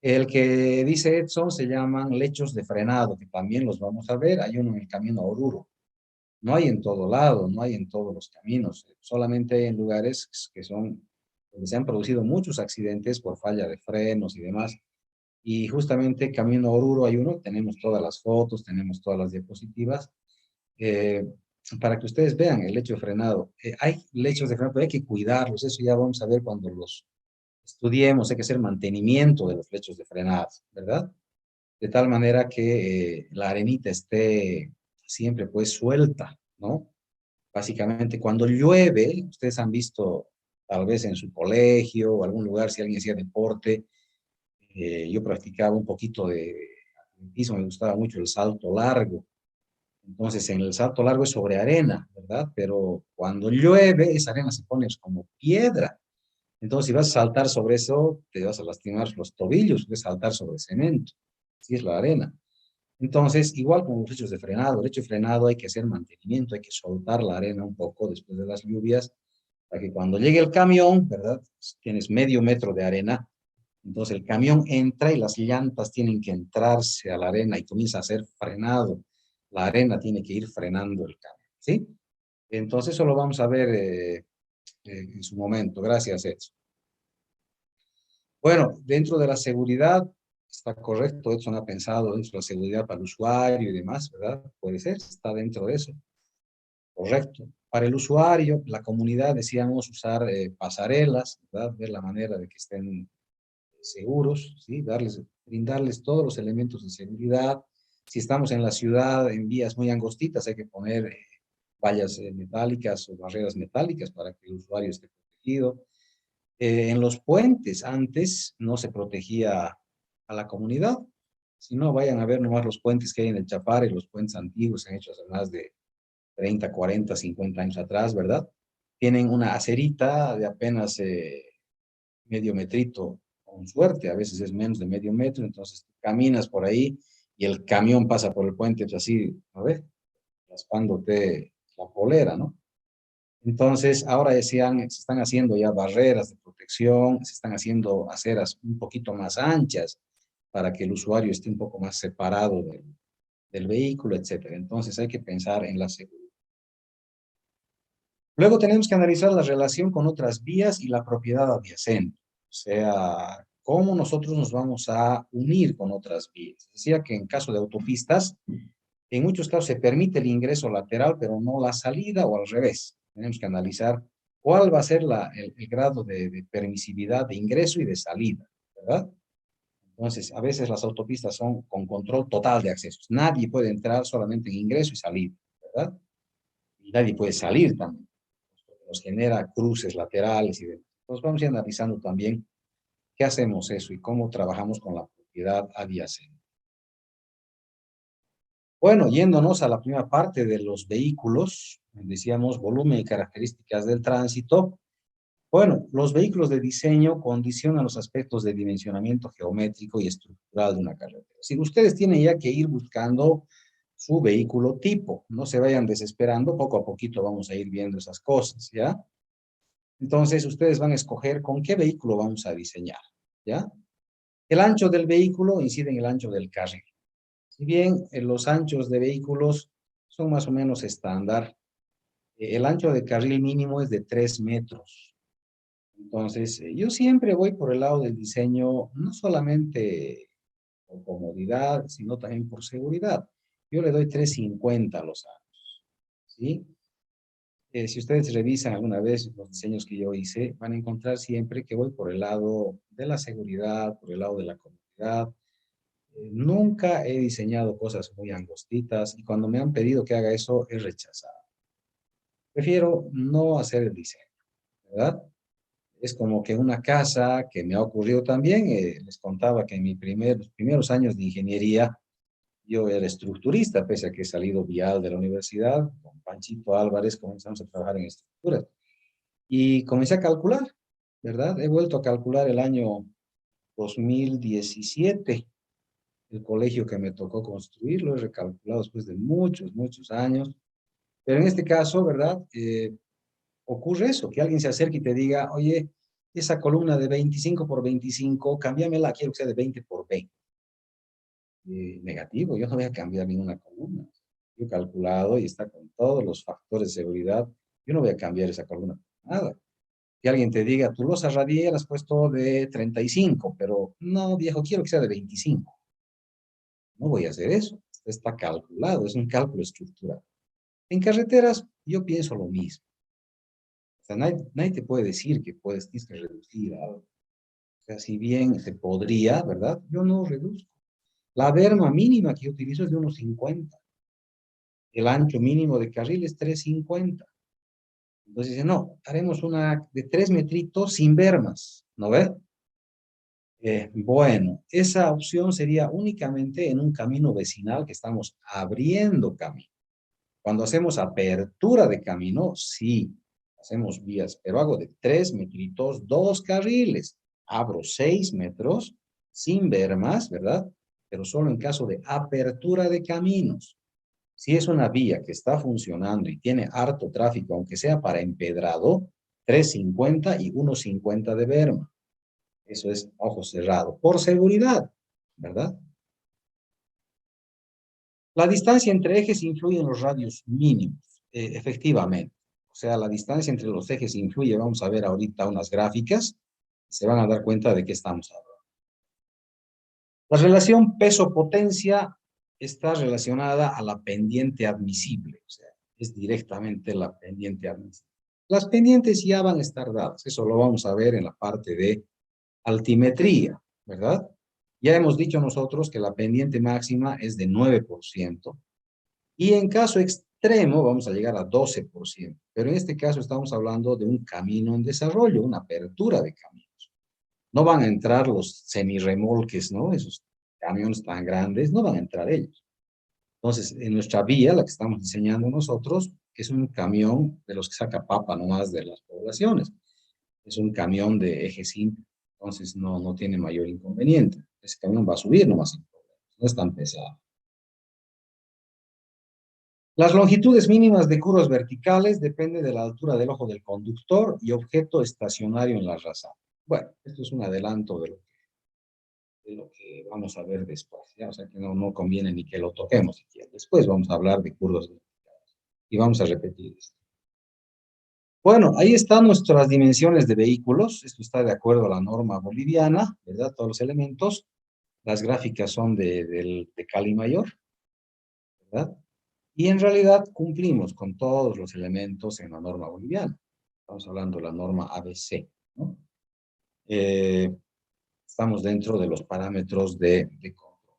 El que dice Edson se llaman lechos de frenado, que también los vamos a ver. Hay uno en el camino a Oruro. No hay en todo lado, no hay en todos los caminos. Solamente hay en lugares que son, donde se han producido muchos accidentes por falla de frenos y demás. Y justamente camino a Oruro hay uno, tenemos todas las fotos, tenemos todas las diapositivas, eh, para que ustedes vean el lecho de frenado. Hay lechos de frenado, pero hay que cuidarlos. Eso ya vamos a ver cuando los estudiemos. Hay que hacer mantenimiento de los lechos de frenado, ¿verdad? De tal manera que la arenita esté siempre pues suelta, ¿no? Básicamente cuando llueve, ustedes han visto tal vez en su colegio o algún lugar, si alguien hacía deporte, yo practicaba un poquito de atletismo, me gustaba mucho el salto largo. Entonces en el salto largo es sobre arena, ¿verdad? Pero cuando llueve, esa arena se pone como piedra. Entonces si vas a saltar sobre eso, te vas a lastimar los tobillos, puedes saltar sobre cemento. Así es la arena. Entonces, igual con los hechos de frenado, el hecho de frenado hay que hacer mantenimiento, hay que soltar la arena un poco después de las lluvias, para que cuando llegue el camión, ¿verdad? Pues, tienes medio metro de arena, entonces el camión entra y las llantas tienen que entrarse a la arena y comienza a ser frenado. La arena tiene que ir frenando el camión, ¿sí? Entonces eso lo vamos a ver en su momento. Gracias, Edson. Bueno, dentro de la seguridad, está correcto, Edson ha pensado dentro de la seguridad para el usuario y demás, ¿verdad? Puede ser, está dentro de eso, correcto. Para el usuario, la comunidad decíamos usar pasarelas, ¿verdad? Ver la manera de que estén seguros, ¿sí? Brindarles todos los elementos de seguridad. Si estamos en la ciudad, en vías muy angostitas, hay que poner vallas metálicas o barreras metálicas para que el usuario esté protegido. En los puentes antes no se protegía a la comunidad, si no vayan a ver nomás los puentes que hay en el Chapare, los puentes antiguos se han hecho hace más de 30, 40, 50 años atrás, ¿verdad? Tienen una acerita de apenas medio metrito, con suerte, a veces es menos de medio metro, entonces caminas por ahí y el camión pasa por el puente, es así, a ver, raspándote la polera, ¿no? Entonces, ahora se están haciendo ya barreras de protección, se están haciendo aceras un poquito más anchas para que el usuario esté un poco más separado del vehículo, etcétera. Entonces, hay que pensar en la seguridad. Luego tenemos que analizar la relación con otras vías y la propiedad adyacente. O sea, cómo nosotros nos vamos a unir con otras vías. Decía que en caso de autopistas, en muchos casos se permite el ingreso lateral, pero no la salida o al revés. Tenemos que analizar cuál va a ser el grado de permisividad de ingreso y de salida, ¿verdad? Entonces, a veces las autopistas son con control total de accesos. Nadie puede entrar, solamente en ingreso y salida, ¿verdad? Y nadie puede salir también. Nos genera cruces laterales y demás. Entonces, vamos a ir analizando también qué hacemos eso y cómo trabajamos con la propiedad adyacente. Bueno, yéndonos a la primera parte de los vehículos, decíamos volumen y características del tránsito. Bueno, los vehículos de diseño condicionan los aspectos de dimensionamiento geométrico y estructural de una carretera. Si ustedes tienen ya que ir buscando su vehículo tipo, no se vayan desesperando, poco a poquito vamos a ir viendo esas cosas, ¿ya? Entonces, ustedes van a escoger con qué vehículo vamos a diseñar, ¿ya? El ancho del vehículo incide en el ancho del carril. Si bien los anchos de vehículos son más o menos estándar, el ancho de carril mínimo es de 3 metros. Entonces, yo siempre voy por el lado del diseño, no solamente por comodidad, sino también por seguridad. Yo le doy 3.50 a los años, ¿sí? Si ustedes revisan alguna vez los diseños que yo hice, van a encontrar siempre que voy por el lado de la seguridad, por el lado de la comodidad. Nunca he diseñado cosas muy angostitas y cuando me han pedido que haga eso, he rechazado. Prefiero no hacer el diseño, ¿verdad? Es como que una casa que me ha ocurrido también, les contaba que en los primeros años de ingeniería, yo era estructurista, pese a que he salido vial de la universidad, con Panchito Álvarez comenzamos a trabajar en estructuras. Y comencé a calcular, ¿verdad? He vuelto a calcular el año 2017, el colegio que me tocó construir, lo he recalculado después de muchos, muchos años. Pero en este caso, ¿verdad? Ocurre eso, que alguien se acerque y te diga, oye, esa columna de 25 por 25, cámbiamela, quiero que sea de 20 por 20. Negativo, yo no voy a cambiar ninguna columna. Yo he calculado y está con todos los factores de seguridad. Yo no voy a cambiar esa columna por nada. Que alguien te diga, tu losa radial has puesto de 35, pero no, viejo, quiero que sea de 25. No voy a hacer eso. Está calculado, es un cálculo estructural. En carreteras, yo pienso lo mismo. O sea, nadie te puede decir que tienes que reducir algo. O sea, si bien se podría, ¿verdad? Yo no reduzco. La berma mínima que yo utilizo es de 1,50. El ancho mínimo de carril es 3,50. Entonces dice, no, haremos una de 3 metritos sin bermas, ¿no ves? Bueno, esa opción sería únicamente en un camino vecinal que estamos abriendo camino. Cuando hacemos apertura de camino, sí, hacemos vías, pero hago de 3 metritos, 2 carriles. Abro 6 metros sin bermas, ¿verdad? Pero solo en caso de apertura de caminos. Si es una vía que está funcionando y tiene harto tráfico, aunque sea para empedrado, 3,50 y 1,50 de berma. Eso es ojo cerrado, por seguridad, ¿verdad? La distancia entre ejes influye en los radios mínimos, efectivamente. O sea, la distancia entre los ejes influye, vamos a ver ahorita unas gráficas, y se van a dar cuenta de qué estamos hablando. La relación peso-potencia está relacionada a la pendiente admisible, o sea, es directamente la pendiente admisible. Las pendientes ya van a estar dadas, eso lo vamos a ver en la parte de altimetría, ¿verdad? Ya hemos dicho nosotros que la pendiente máxima es de 9%, y en caso extremo vamos a llegar a 12%, pero en este caso estamos hablando de un camino en desarrollo, una apertura de caminos. No van a entrar los semirremolques, ¿no? Esos camiones tan grandes, no van a entrar ellos. Entonces, en nuestra vía, la que estamos diseñando nosotros, es un camión de los que saca papa nomás de las poblaciones. Es un camión de eje simple, entonces no tiene mayor inconveniente. Ese camión va a subir nomás sin problemas, no es tan pesado. Las longitudes mínimas de curvas verticales dependen de la altura del ojo del conductor y objeto estacionario en la razón. Bueno, esto es un adelanto de lo que vamos a ver después, ¿ya? O sea que no conviene ni que lo toquemos siquiera. Después vamos a hablar de curvas verticales y vamos a repetir esto. Bueno, ahí están nuestras dimensiones de vehículos. Esto está de acuerdo a la norma boliviana, ¿verdad? Todos los elementos. Las gráficas son de Cali Mayor, ¿verdad? Y en realidad cumplimos con todos los elementos en la norma boliviana. Estamos hablando de la norma ABC, ¿no? Estamos dentro de los parámetros de control.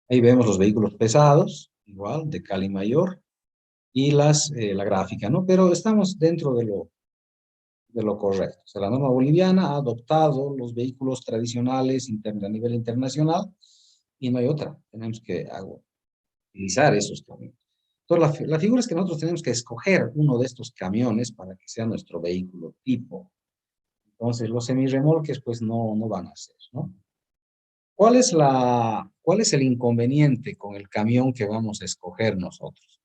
Ahí vemos los vehículos pesados, igual, de Cali Mayor, y la gráfica, ¿no? Pero estamos dentro de lo correcto. O sea, la norma boliviana ha adoptado los vehículos tradicionales a nivel internacional y no hay otra. Tenemos que utilizar esos camiones. Entonces, la figura es que nosotros tenemos que escoger uno de estos camiones para que sea nuestro vehículo tipo. Entonces, los semirremolques, pues, no van a ser, ¿no? ¿Cuál es el inconveniente con el camión que vamos a escoger nosotros?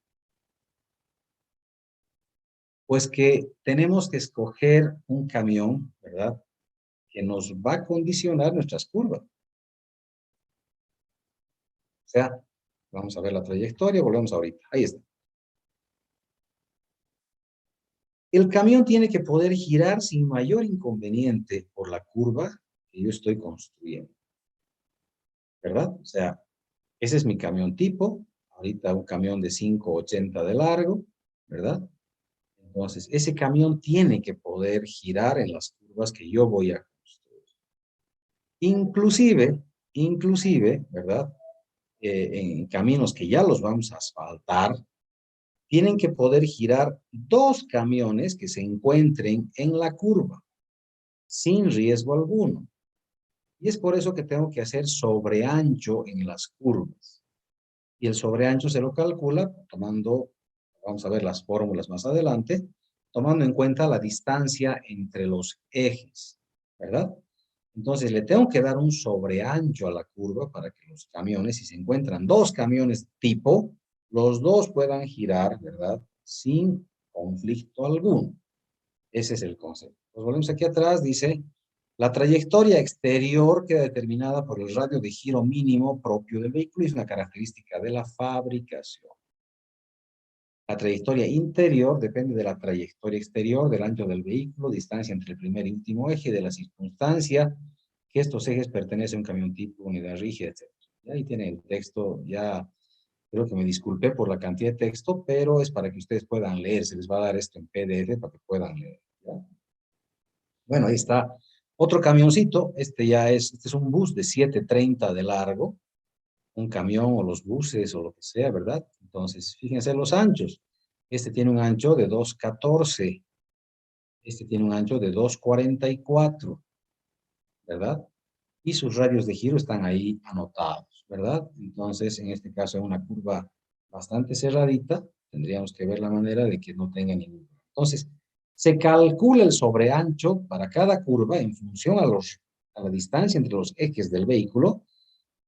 Pues que tenemos que escoger un camión, ¿verdad? Que nos va a condicionar nuestras curvas. O sea, vamos a ver la trayectoria, volvemos ahorita. Ahí está. El camión tiene que poder girar sin mayor inconveniente por la curva que yo estoy construyendo. ¿Verdad? O sea, ese es mi camión tipo. ahorita un camión de 5,80 de largo, ¿verdad? Entonces, ese camión tiene que poder girar en las curvas que yo voy a construir. Inclusive, ¿verdad? En caminos que ya los vamos a asfaltar, tienen que poder girar dos camiones que se encuentren en la curva, sin riesgo alguno. Y es por eso que tengo que hacer sobreancho en las curvas. Y el sobreancho se lo calcula tomando, vamos a ver las fórmulas más adelante, tomando en cuenta la distancia entre los ejes, ¿verdad? Entonces le tengo que dar un sobreancho a la curva para que los camiones, si se encuentran dos camiones tipo, los dos puedan girar, ¿verdad? Sin conflicto alguno. Ese es el concepto. Pues volvemos aquí atrás, dice, la trayectoria exterior queda determinada por el radio de giro mínimo propio del vehículo y es una característica de la fabricación. La trayectoria interior depende de la trayectoria exterior, del ancho del vehículo, distancia entre el primer y último eje, de la circunstancia que estos ejes pertenecen a un camión tipo, unidad rígida, etc. Y ahí tiene el texto, ya creo que me disculpé por la cantidad de texto, pero es para que ustedes puedan leer, se les va a dar esto en PDF para que puedan leer. ¿Ya? Bueno, ahí está otro camioncito, este es un bus de 7,30 de largo, un camión o los buses o lo que sea, ¿verdad? Entonces, fíjense los anchos. Este tiene un ancho de 2,14. Este tiene un ancho de 2,44, ¿verdad? Y sus radios de giro están ahí anotados, ¿verdad? Entonces, en este caso, es una curva bastante cerradita. Tendríamos que ver la manera de que no tenga ningún. Entonces, se calcula el sobreancho para cada curva en función a la distancia entre los ejes del vehículo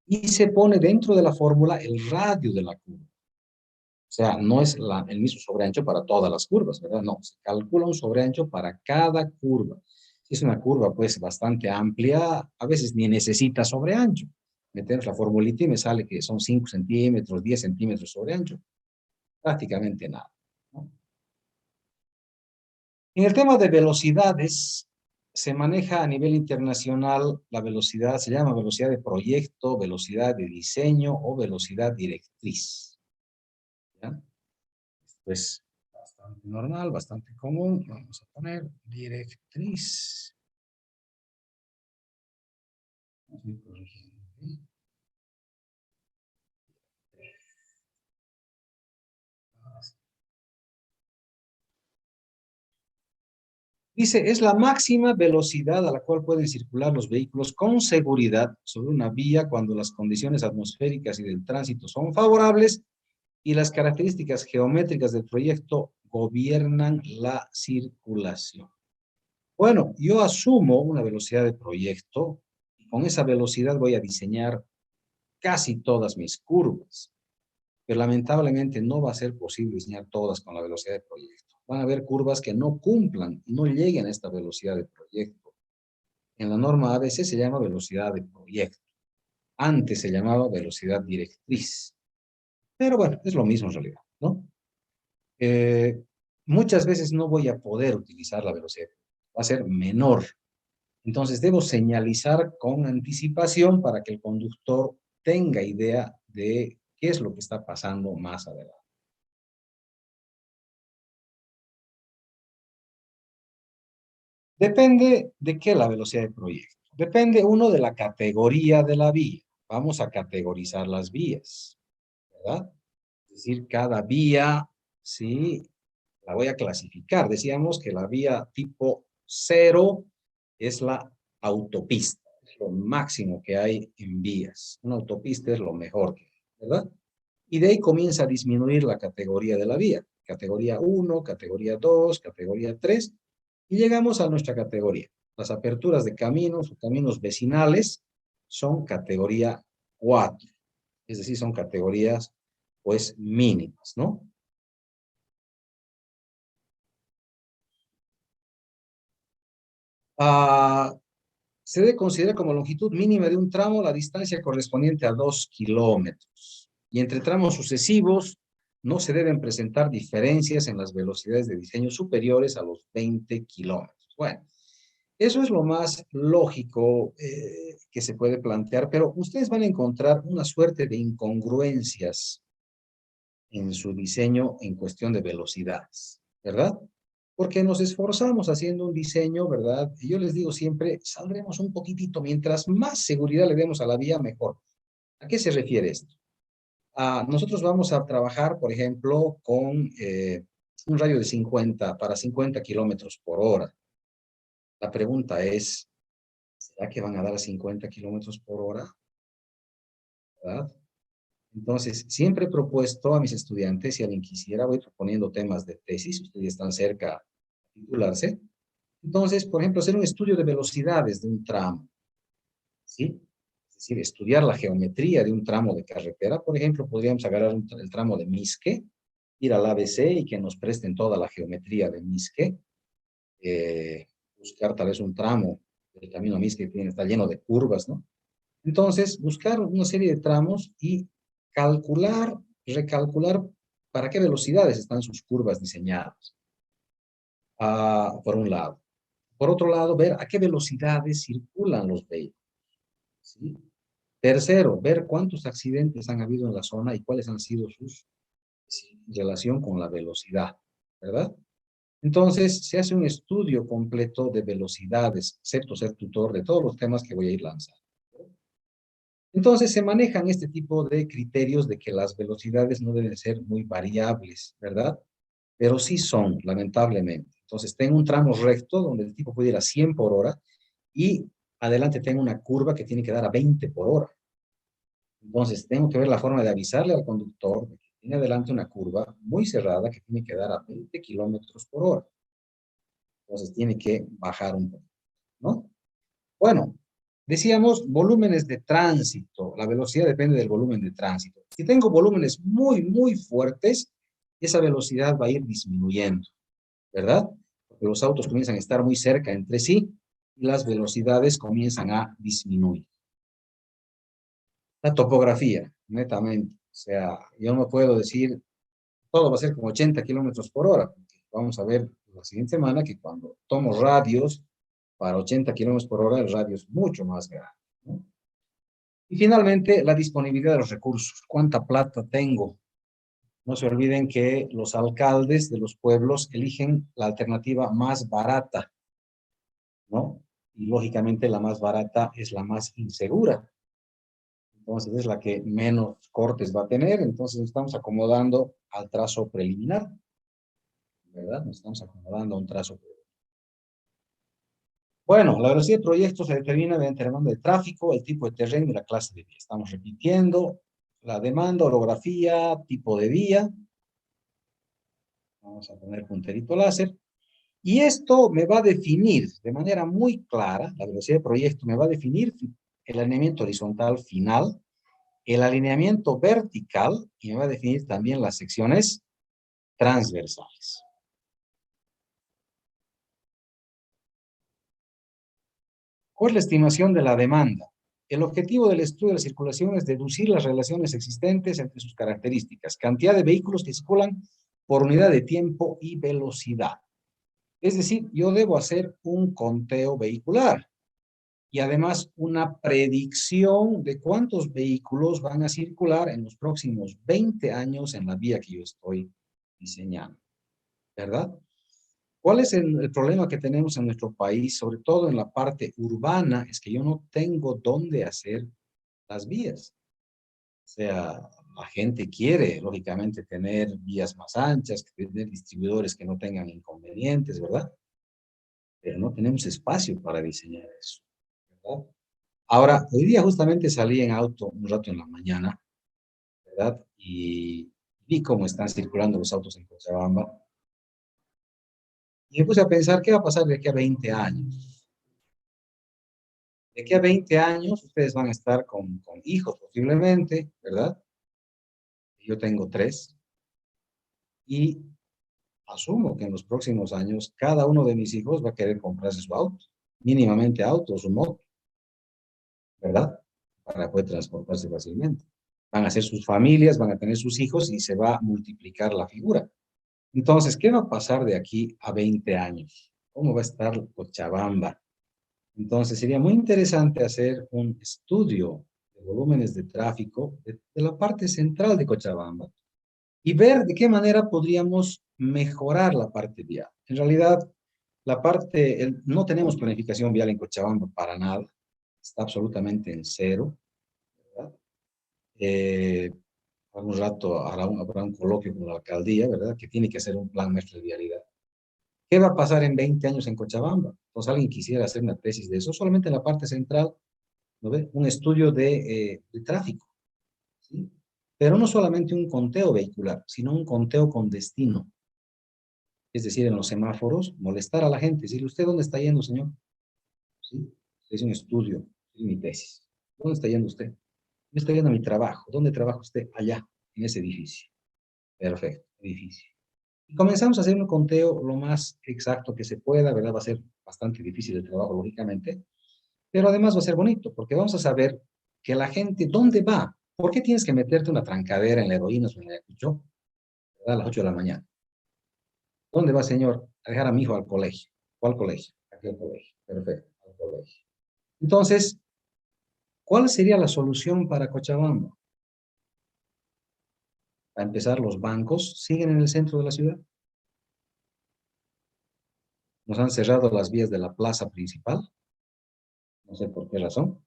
y se pone dentro de la fórmula el radio de la curva. O sea, no es el mismo sobreancho para todas las curvas, ¿verdad? No, se calcula un sobreancho para cada curva. Si es una curva, pues, bastante amplia, a veces ni necesita sobreancho. Metemos la formulita y me sale que son 5 centímetros, 10 centímetros sobreancho. Prácticamente nada, ¿no? En el tema de velocidades, se maneja a nivel internacional la velocidad, se llama velocidad de proyecto, velocidad de diseño o velocidad directriz. ¿Ya? Pues bastante normal, bastante común. Vamos a poner directriz. Dice, es la máxima velocidad a la cual pueden circular los vehículos con seguridad sobre una vía cuando las condiciones atmosféricas y del tránsito son favorables y las características geométricas del proyecto gobiernan la circulación. Bueno, yo asumo una velocidad de proyecto y con esa velocidad voy a diseñar casi todas mis curvas, pero lamentablemente no va a ser posible diseñar todas con la velocidad de proyecto. Van a haber curvas que no cumplan, no lleguen a esta velocidad de proyecto. En la norma ABC se llama velocidad de proyecto. Antes se llamaba velocidad directriz. Pero bueno, es lo mismo en realidad, ¿no? Muchas veces no voy a poder utilizar la velocidad, va a ser menor. Entonces debo señalizar con anticipación para que el conductor tenga idea de qué es lo que está pasando más adelante. Depende de qué la velocidad de proyecto. Depende uno de la categoría de la vía. Vamos a categorizar las vías, ¿verdad? Es decir, cada vía, sí, la voy a clasificar. Decíamos que la vía tipo 0 es la autopista. Es lo máximo que hay en vías. Una autopista es lo mejor que hay, ¿verdad? Y de ahí comienza a disminuir la categoría de la vía. Categoría 1, categoría 2, categoría 3. Y llegamos a nuestra categoría. Las aperturas de caminos o caminos vecinales son categoría 4. Es decir, son categorías, pues, mínimas, ¿no? Ah, se debe considerar como longitud mínima de un tramo la distancia correspondiente a 2 kilómetros. Y entre tramos sucesivos no se deben presentar diferencias en las velocidades de diseño superiores a los 20 kilómetros. Bueno, eso es lo más lógico que se puede plantear, pero ustedes van a encontrar una suerte de incongruencias en su diseño en cuestión de velocidades, ¿verdad? Porque nos esforzamos haciendo un diseño, ¿verdad? Y yo les digo siempre, saldremos un poquitito, mientras más seguridad le demos a la vía, mejor. ¿A qué se refiere esto? Nosotros vamos a trabajar, por ejemplo, con un radio de 50 para 50 kilómetros por hora. La pregunta es, ¿será que van a dar a 50 kilómetros por hora? ¿Verdad? Entonces, siempre he propuesto a mis estudiantes, si alguien quisiera, voy proponiendo temas de tesis, ustedes están cerca de titularse. Entonces, por ejemplo, hacer un estudio de velocidades de un tramo, ¿sí? Es decir, estudiar la geometría de un tramo de carretera. Por ejemplo, podríamos agarrar el tramo de Misque, ir al ABC y que nos presten toda la geometría de Misque, buscar tal vez un tramo del camino a Misque que está lleno de curvas, ¿no? Entonces, buscar una serie de tramos y calcular, recalcular para qué velocidades están sus curvas diseñadas, por un lado. Por otro lado, ver a qué velocidades circulan los vehículos, ¿sí? Tercero, ver cuántos accidentes han habido en la zona y cuáles han sido sus en relación con la velocidad, ¿verdad? Entonces, se hace un estudio completo de velocidades, excepto ser tutor de todos los temas que voy a ir lanzando. Entonces, se manejan este tipo de criterios de que las velocidades no deben ser muy variables, ¿verdad? Pero sí son, lamentablemente. Entonces, tengo un tramo recto donde el tipo puede ir a 100 por hora y adelante tengo una curva que tiene que dar a 20 por hora. Entonces, tengo que ver la forma de avisarle al conductor de que tiene adelante una curva muy cerrada que tiene que dar a 20 kilómetros por hora. Entonces, tiene que bajar un poco, ¿no? Bueno, decíamos volúmenes de tránsito. La velocidad depende del volumen de tránsito. Si tengo volúmenes muy, muy fuertes, esa velocidad va a ir disminuyendo, ¿verdad? Porque los autos comienzan a estar muy cerca entre sí y las velocidades comienzan a disminuir. La topografía, netamente. O sea, yo no puedo decir, todo va a ser como 80 kilómetros por hora. Vamos a ver la siguiente semana que cuando tomo radios para 80 kilómetros por hora, el radio es mucho más grande, ¿no? Y finalmente, la disponibilidad de los recursos. ¿Cuánta plata tengo? No se olviden que los alcaldes de los pueblos eligen la alternativa más barata, ¿no? Y lógicamente la más barata es la más insegura. Entonces es la que menos cortes va a tener. Entonces nos estamos acomodando al trazo preliminar, ¿verdad? Nos estamos acomodando a un trazo preliminar. Bueno, la velocidad de proyecto se determina mediante la demanda de tráfico, el tipo de terreno y la clase de vía. Estamos repitiendo la demanda, orografía, tipo de vía. Vamos a poner punterito láser. Y esto me va a definir de manera muy clara, la velocidad de proyecto me va a definir el alineamiento horizontal final, el alineamiento vertical y me va a definir también las secciones transversales. ¿Cuál es la estimación de la demanda? El objetivo del estudio de la circulación es deducir las relaciones existentes entre sus características, cantidad de vehículos que circulan por unidad de tiempo y velocidad. Es decir, yo debo hacer un conteo vehicular y además una predicción de cuántos vehículos van a circular en los próximos 20 años en la vía que yo estoy diseñando, ¿verdad? ¿Cuál es el problema que tenemos en nuestro país, sobre todo en la parte urbana? Es que yo no tengo dónde hacer las vías. O sea, la gente quiere, lógicamente, tener vías más anchas, tener distribuidores que no tengan inconvenientes, ¿verdad? Pero no tenemos espacio para diseñar eso, ¿verdad? Ahora, hoy día justamente salí en auto un rato en la mañana, ¿verdad? Y vi cómo están circulando los autos en Cochabamba. Y me puse a pensar, ¿qué va a pasar de aquí a 20 años? De aquí a 20 años ustedes van a estar con hijos posiblemente, ¿verdad? Yo tengo 3. Y asumo que en los próximos años cada uno de mis hijos va a querer comprarse su auto, mínimamente auto o su moto, ¿verdad? Para poder transportarse fácilmente. Van a ser sus familias, van a tener sus hijos y se va a multiplicar la figura. Entonces, ¿qué va a pasar de aquí a 20 años? ¿Cómo va a estar Cochabamba? Entonces, sería muy interesante hacer un estudio de volúmenes de tráfico de la parte central de Cochabamba y ver de qué manera podríamos mejorar la parte vial. En realidad, no tenemos planificación vial en Cochabamba para nada, está absolutamente en cero, ¿verdad? Algún rato habrá un coloquio con la alcaldía, ¿verdad? Que tiene que hacer un plan maestro de vialidad. ¿Qué va a pasar en 20 años en Cochabamba? Pues alguien quisiera hacer una tesis de eso, solamente en la parte central, ¿no ve? Un estudio de tráfico, ¿sí? Pero no solamente un conteo vehicular, sino un conteo con destino. Es decir, en los semáforos, molestar a la gente, decirle, ¿usted dónde está yendo, señor? ¿Sí? Es un estudio, es mi tesis. ¿Dónde está yendo usted? Yo estoy yendo a mi trabajo. ¿Dónde trabaja usted? Allá, en ese edificio. Perfecto, edificio. Y comenzamos a hacer un conteo lo más exacto que se pueda, ¿verdad? Va a ser bastante difícil el trabajo, lógicamente, pero además va a ser bonito, porque vamos a saber que la gente, ¿dónde va? ¿Por qué tienes que meterte una trancadera en la heroína o en el Ayacucho, ¿verdad? A las 8 de la mañana? ¿Dónde va, señor? A dejar a mi hijo al colegio. ¿Cuál colegio? Aquí al colegio. Perfecto, al colegio. Entonces, ¿cuál sería la solución para Cochabamba? Para empezar, los bancos siguen en el centro de la ciudad. Nos han cerrado las vías de la plaza principal, no sé por qué razón,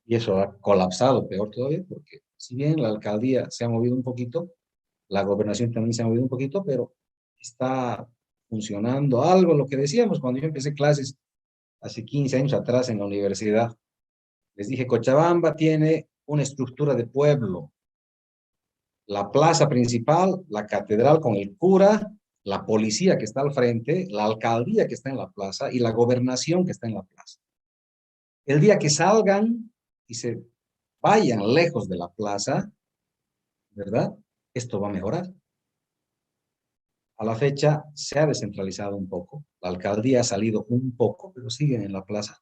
y eso ha colapsado, peor todavía, porque si bien la alcaldía se ha movido un poquito, la gobernación también se ha movido un poquito, pero está funcionando algo, lo que decíamos cuando yo empecé clases hace 15 años atrás en la universidad. Les dije, Cochabamba tiene una estructura de pueblo, la plaza principal, la catedral con el cura, la policía que está al frente, la alcaldía que está en la plaza y la gobernación que está en la plaza. El día que salgan y se vayan lejos de la plaza, ¿verdad? Esto va a mejorar. A la fecha se ha descentralizado un poco. La alcaldía ha salido un poco, pero siguen en la plaza.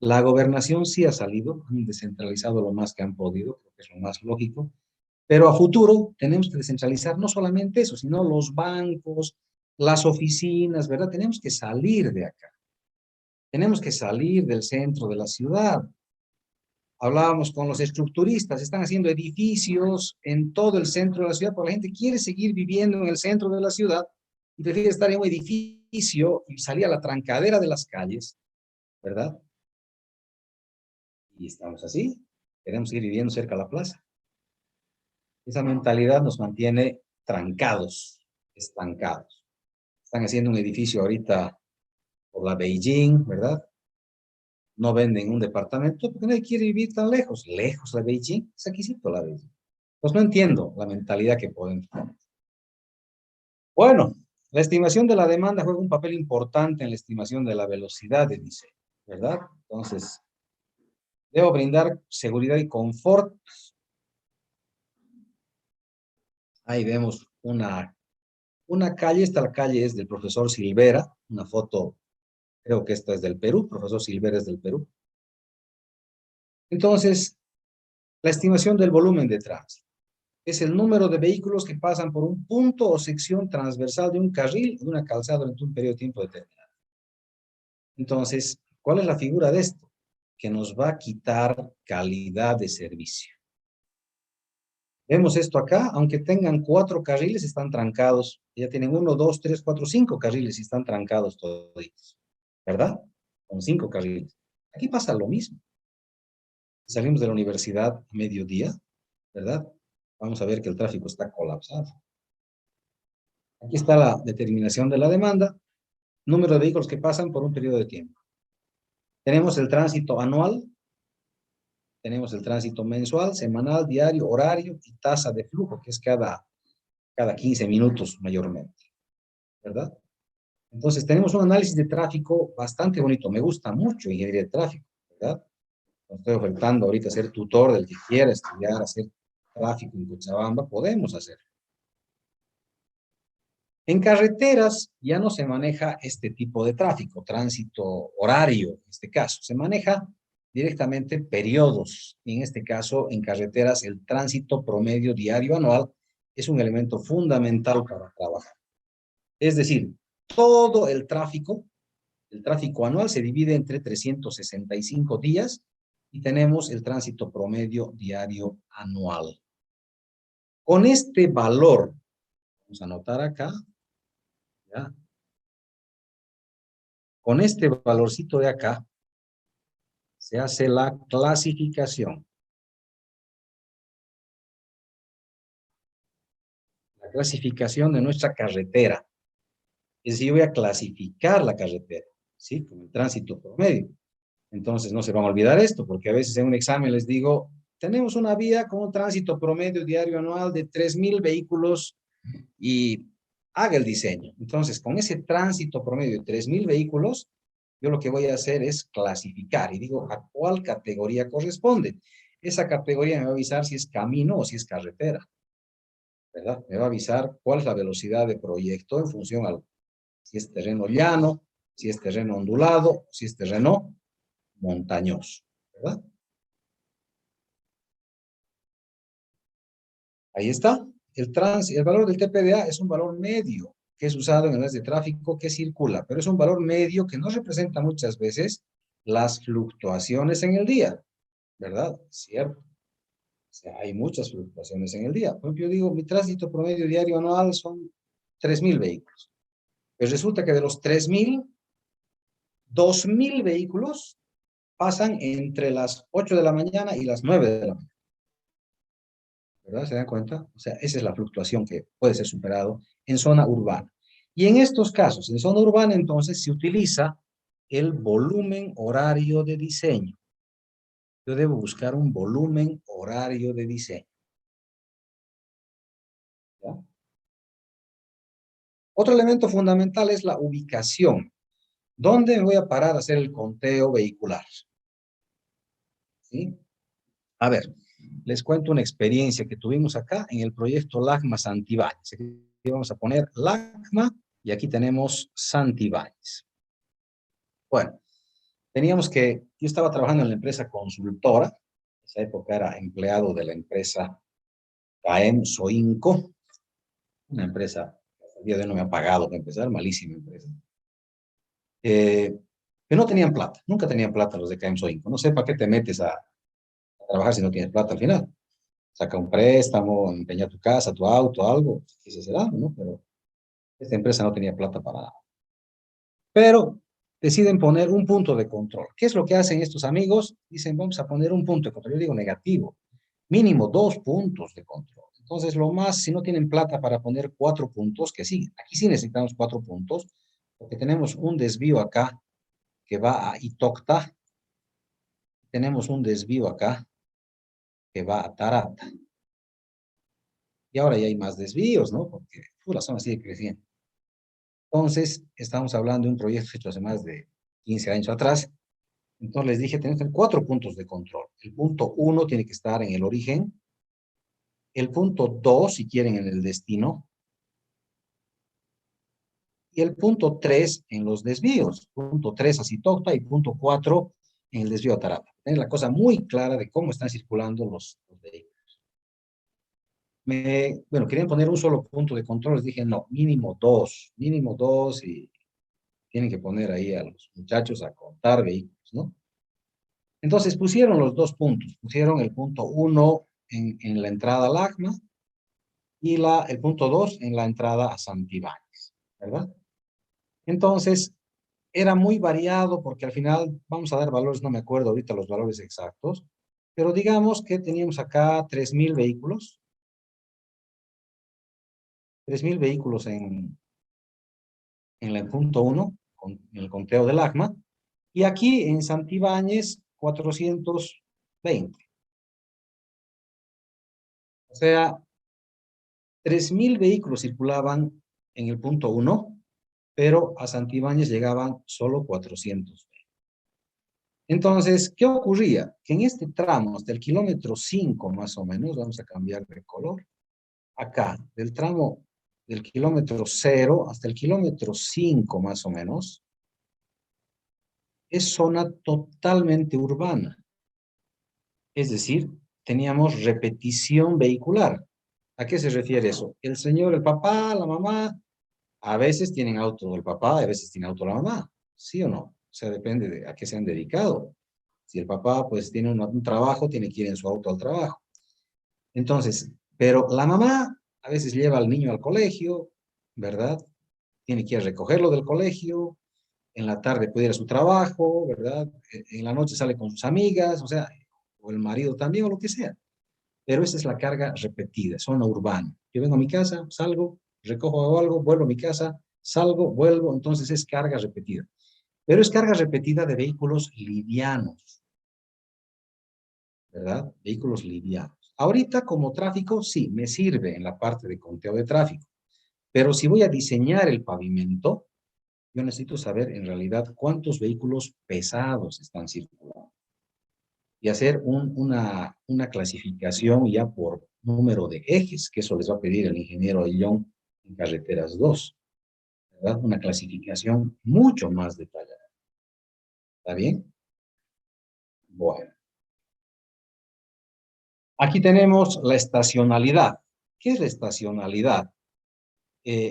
La gobernación sí ha salido, han descentralizado lo más que han podido, creo que es lo más lógico. Pero a futuro tenemos que descentralizar no solamente eso, sino los bancos, las oficinas, ¿verdad? Tenemos que salir de acá. Tenemos que salir del centro de la ciudad. Hablábamos con los estructuristas, están haciendo edificios en todo el centro de la ciudad, porque la gente quiere seguir viviendo en el centro de la ciudad y prefiere estar en un edificio y salir a la trancadera de las calles, ¿verdad? Y estamos así, queremos seguir viviendo cerca de la plaza. Esa mentalidad nos mantiene trancados, estancados. Están haciendo un edificio ahorita por la Beijing, ¿verdad? No venden un departamento porque nadie quiere vivir tan lejos. Lejos la Beijing, es aquícito la Beijing. Pues no entiendo la mentalidad que podemos tener. Bueno, la estimación de la demanda juega un papel importante en la estimación de la velocidad de diseño, ¿verdad? Entonces, debo brindar seguridad y confort. Ahí vemos una calle, esta calle es del profesor Silvera, una foto, creo que esta es del Perú, profesor Silvera es del Perú. Entonces, la estimación del volumen de tránsito es el número de vehículos que pasan por un punto o sección transversal de un carril o de una calzada durante un periodo de tiempo determinado. Entonces, ¿cuál es la figura de esto? Que nos va a quitar calidad de servicio. Vemos esto acá, aunque tengan 4 carriles, están trancados. Ya tienen 1, 2, 3, 4, 5 carriles y están trancados todos, ¿verdad? Con 5 carriles. Aquí pasa lo mismo. Salimos de la universidad a mediodía, ¿verdad? Vamos a ver que el tráfico está colapsado. Aquí está la determinación de la demanda, número de vehículos que pasan por un periodo de tiempo. Tenemos el tránsito anual, tenemos el tránsito mensual, semanal, diario, horario y tasa de flujo, que es cada 15 minutos mayormente, ¿verdad? Entonces tenemos un análisis de tráfico bastante bonito. Me gusta mucho ingeniería de tráfico, ¿verdad? Estoy ofertando ahorita ser tutor del que quiera estudiar, hacer tráfico en Cochabamba, podemos hacerlo. En carreteras ya no se maneja este tipo de tráfico, tránsito horario en este caso, se maneja directamente periodos. En este caso, en carreteras, el tránsito promedio diario anual es un elemento fundamental para trabajar. Es decir, todo el tráfico anual se divide entre 365 días y tenemos el tránsito promedio diario anual. Con este valor Vamos a anotar acá. ¿Ya? Con este valorcito de acá, se hace la clasificación. La clasificación de nuestra carretera. Es decir, yo voy a clasificar la carretera, ¿sí? Con el tránsito promedio. Entonces, no se van a olvidar esto, porque a veces en un examen les digo, tenemos una vía con un tránsito promedio diario anual de 3,000 vehículos y haga el diseño. Entonces, con ese tránsito promedio de 3,000 vehículos, yo lo que voy a hacer es clasificar y digo a cuál categoría corresponde. Esa categoría me va a avisar si es camino o si es carretera, ¿verdad? Me va a avisar cuál es la velocidad de proyecto en función a si es terreno llano, si es terreno ondulado, si es terreno montañoso, ¿verdad? Ahí está. El valor del TPDA es un valor medio que es usado en el de tráfico que circula, pero es un valor medio que no representa muchas veces las fluctuaciones en el día, ¿verdad? Cierto. O sea, hay muchas fluctuaciones en el día. Por ejemplo, yo digo, mi tránsito promedio diario anual son 3,000 vehículos. Pues resulta que de los 3,000, 2,000 vehículos pasan entre las 8 de la mañana y las 9 de la mañana. ¿Verdad? ¿Se dan cuenta? O sea, esa es la fluctuación que puede ser superado en zona urbana. Y en estos casos, en zona urbana, entonces, se utiliza el volumen horario de diseño. Yo debo buscar un volumen horario de diseño. ¿Ya? Otro elemento fundamental es la ubicación. ¿Dónde me voy a parar a hacer el conteo vehicular? ¿Sí? A ver, les cuento una experiencia que tuvimos acá en el proyecto LACMA Santibáñez. Aquí vamos a poner LACMA y aquí tenemos Santibáñez. Bueno, yo estaba trabajando en la empresa consultora, en esa época era empleado de la empresa KM Soinco, una empresa que hasta el día de hoy no me ha pagado para empezar, malísima empresa. Que no tenían plata, nunca tenían plata los de KM Soinco. No sé para qué te metes a trabajar si no tienes plata al final. Saca un préstamo, empeña tu casa, tu auto, algo, quizás será, ¿no? Pero esta empresa no tenía plata para nada. Pero deciden poner un punto de control. ¿Qué es lo que hacen estos amigos? Dicen, vamos a poner un punto de control. Yo digo negativo. Mínimo 2 puntos de control. Entonces, lo más, si no tienen plata para poner 4 puntos, que sí, aquí sí necesitamos 4 puntos, porque tenemos un desvío acá que va a Itocta, tenemos un desvío acá que va a Tarata. Y ahora ya hay más desvíos, ¿no? Porque la zona sigue creciendo. Entonces, estamos hablando de un proyecto hecho hace más de 15 años atrás. Entonces les dije, tenemos 4 puntos de control. El punto 1 tiene que estar en el origen. El punto 2, si quieren, en el destino. Y el punto 3 en los desvíos. Punto 3 a Sitocta y punto 4 en el desvío a Tarata. Tienen la cosa muy clara de cómo están circulando los vehículos. Bueno, querían poner un solo punto de control. Les dije, no, mínimo 2. Mínimo 2 y tienen que poner ahí a los muchachos a contar vehículos, ¿no? Entonces pusieron los 2 puntos. Pusieron el punto 1 en la entrada al ACMA y el punto 2 en la entrada a Santibáñez, ¿verdad? Entonces, era muy variado porque al final, vamos a dar valores, no me acuerdo ahorita los valores exactos, pero digamos que teníamos acá 3,000 vehículos, 3,000 vehículos en el punto 1, en el conteo del ACMA, y aquí en Santibáñez 420. O sea, 3,000 vehículos circulaban en el punto 1, pero a Santibáñez llegaban solo 400. Entonces, ¿qué ocurría? Que en este tramo, hasta el kilómetro 5 más o menos, vamos a cambiar de color, acá, del tramo del kilómetro 0 hasta el kilómetro 5 más o menos, es zona totalmente urbana. Es decir, teníamos repetición vehicular. ¿A qué se refiere eso? El señor, el papá, la mamá, a veces tienen auto el papá, a veces tiene auto la mamá, ¿sí o no? O sea, depende de a qué se han dedicado. Si el papá pues tiene un trabajo, tiene que ir en su auto al trabajo. Entonces, pero la mamá a veces lleva al niño al colegio, ¿verdad? Tiene que ir a recogerlo del colegio, en la tarde puede ir a su trabajo, ¿verdad? En la noche sale con sus amigas, o sea, o el marido también, o lo que sea. Pero esa es la carga repetida, zona urbana. Yo vengo a mi casa, salgo, recojo algo, vuelvo a mi casa, salgo, vuelvo, entonces es carga repetida. Pero es carga repetida de vehículos livianos, ¿verdad? Vehículos livianos. Ahorita como tráfico, sí, me sirve en la parte de conteo de tráfico. Pero si voy a diseñar el pavimento, yo necesito saber en realidad cuántos vehículos pesados están circulando y hacer una clasificación ya por número de ejes, que eso les va a pedir el ingeniero Ayllón en Carreteras 2, ¿verdad? Una clasificación mucho más detallada. ¿Está bien? Bueno. Aquí tenemos la estacionalidad. ¿Qué es la estacionalidad?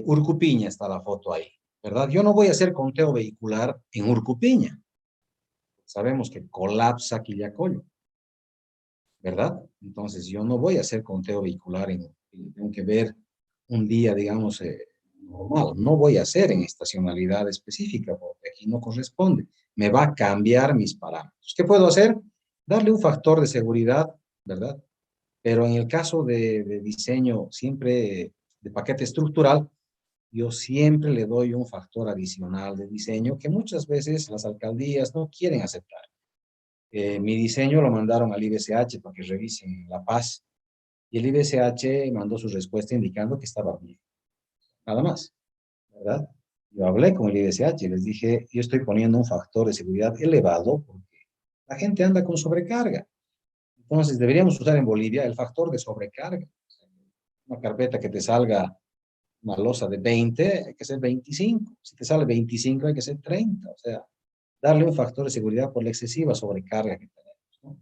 Urcupiña está la foto ahí, ¿verdad? Yo no voy a hacer conteo vehicular en Urcupiña. Sabemos que colapsa Quillacollo, ¿verdad? Entonces yo no voy a hacer conteo vehicular tengo que ver un día, digamos, normal. No voy a hacer en estacionalidad específica porque aquí no corresponde. Me va a cambiar mis parámetros. ¿Qué puedo hacer? Darle un factor de seguridad, ¿verdad? Pero en el caso de diseño siempre de paquete estructural, yo siempre le doy un factor adicional de diseño que muchas veces las alcaldías no quieren aceptar. Mi diseño lo mandaron al IBCH para que revisen La Paz y el IBCH mandó su respuesta indicando que estaba bien. Nada más, ¿verdad? Yo hablé con el IBCH y les dije, yo estoy poniendo un factor de seguridad elevado porque la gente anda con sobrecarga. Entonces deberíamos usar en Bolivia el factor de sobrecarga. Una carpeta que te salga una losa de 20, hay que ser 25. Si te sale 25, hay que ser 30. O sea, darle un factor de seguridad por la excesiva sobrecarga que tenemos, ¿no?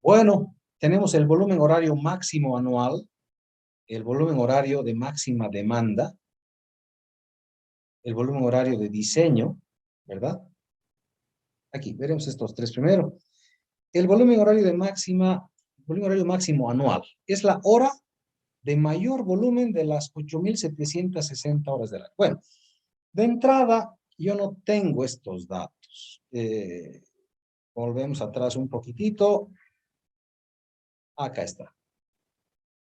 Bueno, tenemos el volumen horario máximo anual, el volumen horario de máxima demanda, el volumen horario de diseño, ¿verdad? Aquí, veremos estos tres primero. El volumen horario volumen horario máximo anual, es la hora de mayor volumen de las 8.760 horas del año. Bueno, de entrada, yo no tengo estos datos. Volvemos atrás un poquitito. Acá está.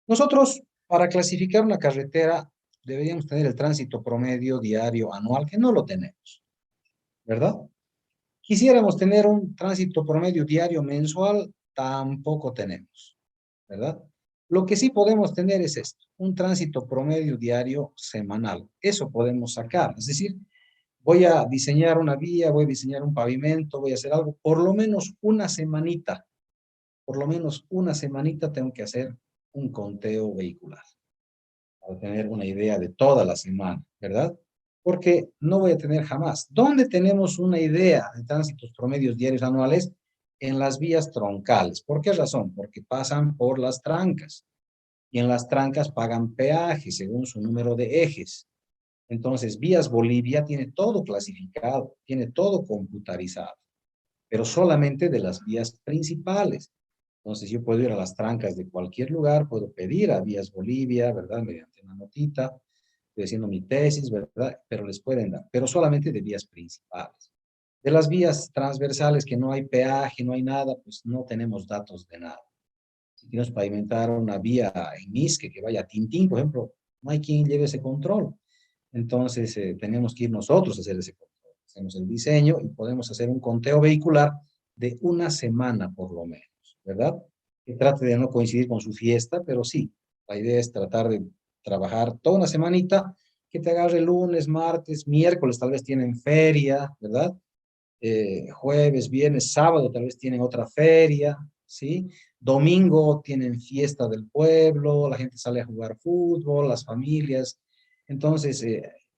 Nosotros, para clasificar una carretera, deberíamos tener el tránsito promedio diario anual, que no lo tenemos, ¿verdad? Quisiéramos tener un tránsito promedio diario mensual, tampoco tenemos, ¿verdad? Lo que sí podemos tener es esto, un tránsito promedio diario semanal. Eso podemos sacar, es decir, voy a diseñar una vía, voy a diseñar un pavimento, voy a hacer algo, por lo menos una semanita tengo que hacer un conteo vehicular para tener una idea de toda la semana, ¿verdad? Porque no voy a tener jamás. ¿Dónde tenemos una idea de tránsitos promedios diarios anuales? En las vías troncales. ¿Por qué razón? Porque pasan por las trancas y en las trancas pagan peaje según su número de ejes. Entonces, Vías Bolivia tiene todo clasificado, tiene todo computarizado, pero solamente de las vías principales. Entonces, yo puedo ir a las trancas de cualquier lugar, puedo pedir a Vías Bolivia, ¿verdad? Mediante una notita, estoy haciendo mi tesis, ¿verdad? Pero les pueden dar, pero solamente de vías principales. De las vías transversales que no hay peaje, no hay nada, pues no tenemos datos de nada. Si queremos pavimentar una vía en Misque que vaya a Tintín, por ejemplo, no hay quien lleve ese control. Entonces, tenemos que ir nosotros a hacer ese control. Hacemos el diseño y podemos hacer un conteo vehicular de una semana por lo menos, ¿verdad? Que trate de no coincidir con su fiesta, pero sí, la idea es tratar de trabajar toda una semanita, que te agarre lunes, martes, miércoles, tal vez tienen feria, ¿verdad? Jueves, viernes, sábado, tal vez tienen otra feria, ¿sí? Domingo tienen fiesta del pueblo, la gente sale a jugar fútbol, las familias. Entonces,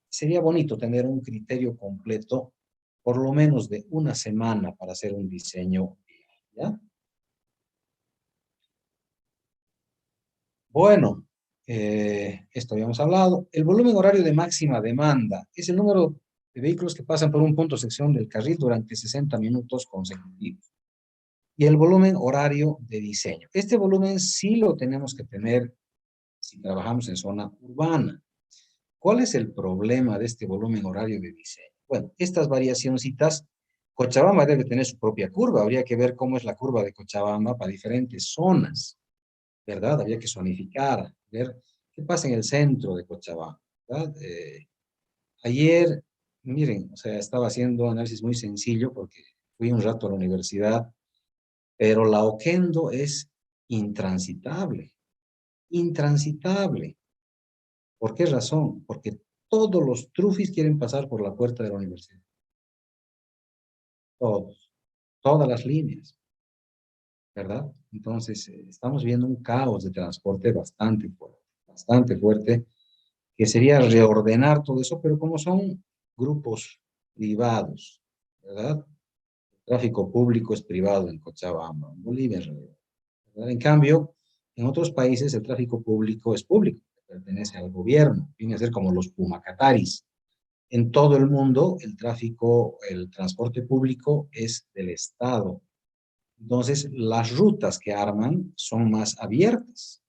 sería bonito tener un criterio completo, por lo menos de una semana para hacer un diseño, ¿ya? Bueno, esto habíamos hablado. El volumen horario de máxima demanda es el número de vehículos que pasan por un punto sección del carril durante 60 minutos consecutivos. y el volumen horario de diseño. Este volumen sí lo tenemos que tener si trabajamos en zona urbana. ¿Cuál es el problema de este volumen horario de diseño? Bueno, estas variacioncitas, Cochabamba debe tener su propia curva. Habría que ver cómo es la curva de Cochabamba para diferentes zonas, ¿verdad? Habría que zonificar, ver qué pasa en el centro de Cochabamba, ¿verdad? Ayer, miren, o sea, estaba haciendo análisis muy sencillo porque fui un rato a la universidad, pero la Oquendo es intransitable, intransitable. ¿Por qué razón? Porque todos los trufis quieren pasar por la puerta de la universidad. Todos, todas las líneas, ¿verdad? Entonces, estamos viendo un caos de transporte bastante fuerte, que sería reordenar todo eso, pero como son grupos privados, ¿verdad? El tráfico público es privado en Cochabamba, en Bolivia en realidad, ¿verdad? En cambio, en otros países el tráfico público es público, pertenece al gobierno, viene a ser como los Pumacataris. En todo el mundo, el tráfico, el transporte público es del Estado. Entonces, las rutas que arman son más abiertas,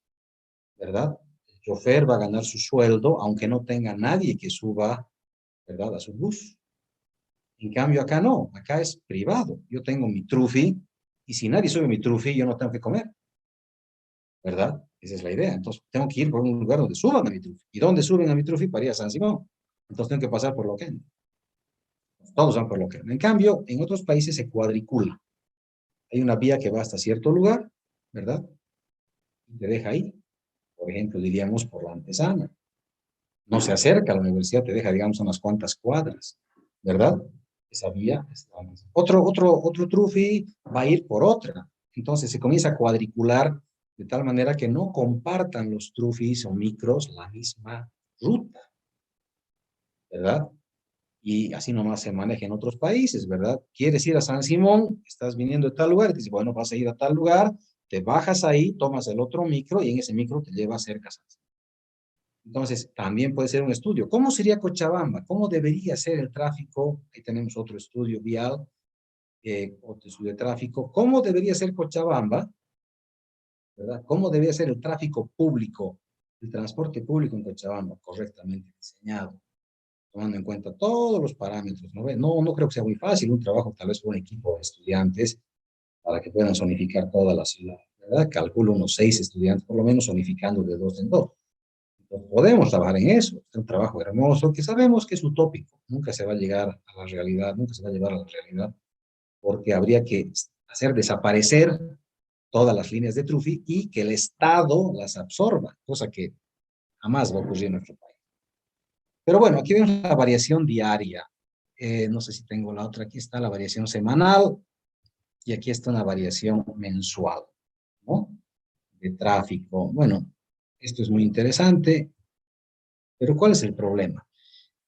¿verdad? El chofer va a ganar su sueldo, aunque no tenga nadie que suba, ¿verdad?, a su bus. En cambio, acá no, acá es privado. Yo tengo mi trufi y si nadie sube mi trufi, yo no tengo que comer, ¿verdad? Esa es la idea. Entonces, tengo que ir por un lugar donde suban a mi trufi. ¿Y dónde suben a mi trufi? Para ir a San Simón. Entonces, tengo que pasar por Loquendo. Todos van por Loquendo. En cambio, en otros países se cuadricula. Hay una vía que va hasta cierto lugar, ¿verdad? Y te deja ahí. Por ejemplo, diríamos por la antesana. No se acerca a la universidad, te deja, digamos, unas cuantas cuadras, ¿verdad? Esa vía está. Otro trufi va a ir por otra. Entonces se comienza a cuadricular de tal manera que no compartan los trufis o micros la misma ruta, ¿verdad? Y así nomás se maneja en otros países, ¿verdad? Quieres ir a San Simón, estás viniendo de tal lugar, y te dices, bueno, vas a ir a tal lugar, te bajas ahí, tomas el otro micro y en ese micro te lleva cerca a San Simón. Entonces, también puede ser un estudio. ¿Cómo sería Cochabamba? ¿Cómo debería ser el tráfico? Ahí tenemos otro estudio vial, otro estudio de tráfico. ¿Cómo debería ser Cochabamba? ¿Verdad? ¿Cómo debería ser el tráfico público, el transporte público en Cochabamba correctamente diseñado? Tomando en cuenta todos los parámetros, ¿no? No creo que sea muy fácil, un trabajo tal vez con un equipo de estudiantes para que puedan zonificar toda la ciudad, ¿verdad? Calculo unos 6 estudiantes, por lo menos zonificando de dos en dos. Entonces, podemos trabajar en eso, es un trabajo hermoso que sabemos que es utópico, nunca se va a llegar a la realidad, nunca se va a llevar a la realidad, porque habría que hacer desaparecer todas las líneas de Trufi y que el Estado las absorba, cosa que jamás va a ocurrir en nuestro país. Pero bueno, aquí vemos la variación diaria. No sé si tengo la otra. Aquí está la variación semanal y aquí está una variación mensual, ¿no? De tráfico. Bueno, esto es muy interesante, pero ¿cuál es el problema?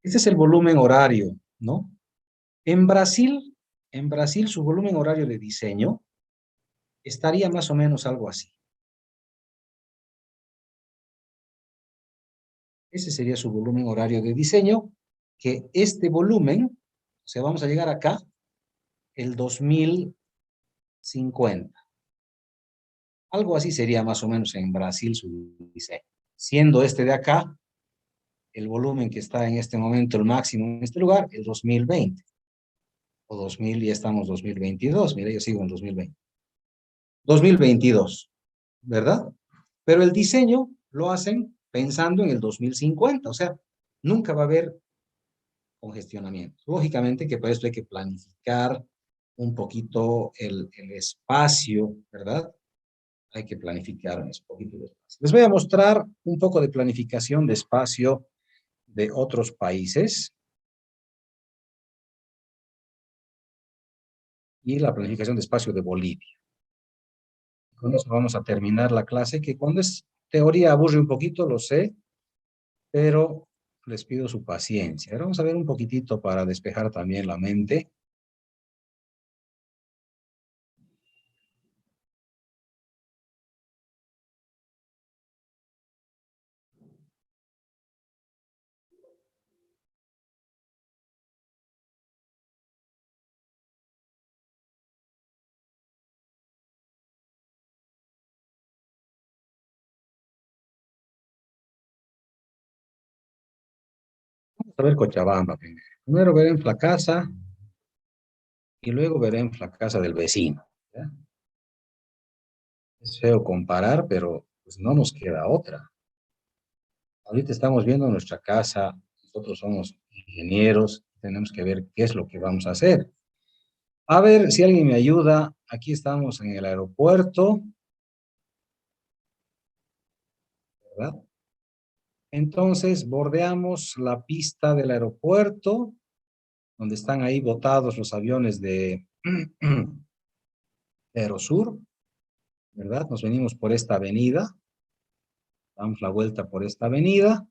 Este es el volumen horario, ¿no? En Brasil, en Brasil su volumen horario de diseño estaría más o menos algo así. Ese sería su volumen horario de diseño, que este volumen, o sea, vamos a llegar acá, el 2050. Algo así sería más o menos en Brasil su diseño. Siendo este de acá, el volumen que está en este momento, el máximo en este lugar, el 2020. O 2000, ya estamos 2022. Mira, yo sigo en 2020. 2022, ¿verdad? Pero el diseño lo hacen pensando en el 2050. O sea, nunca va a haber congestionamiento. Lógicamente que para esto hay que planificar un poquito el espacio, ¿verdad? Hay que planificar un poquito de espacio. Les voy a mostrar un poco de planificación de espacio de otros países y la planificación de espacio de Bolivia. Con eso vamos a terminar la clase, que cuando es teoría aburre un poquito, lo sé, pero les pido su paciencia. Ahora vamos a ver un poquitito para despejar también la mente. Vamos a ver Cochabamba primero. Primero veremos la casa y luego veremos la casa del vecino. ¿Ya? Es feo comparar, pero pues no nos queda otra. Ahorita estamos viendo nuestra casa, nosotros somos ingenieros, tenemos que ver qué es lo que vamos a hacer. A ver si alguien me ayuda. Aquí estamos en el aeropuerto, ¿verdad? Entonces bordeamos la pista del aeropuerto, donde están ahí botados los aviones de Aerosur, ¿verdad? Nos venimos por esta avenida, damos la vuelta por esta avenida,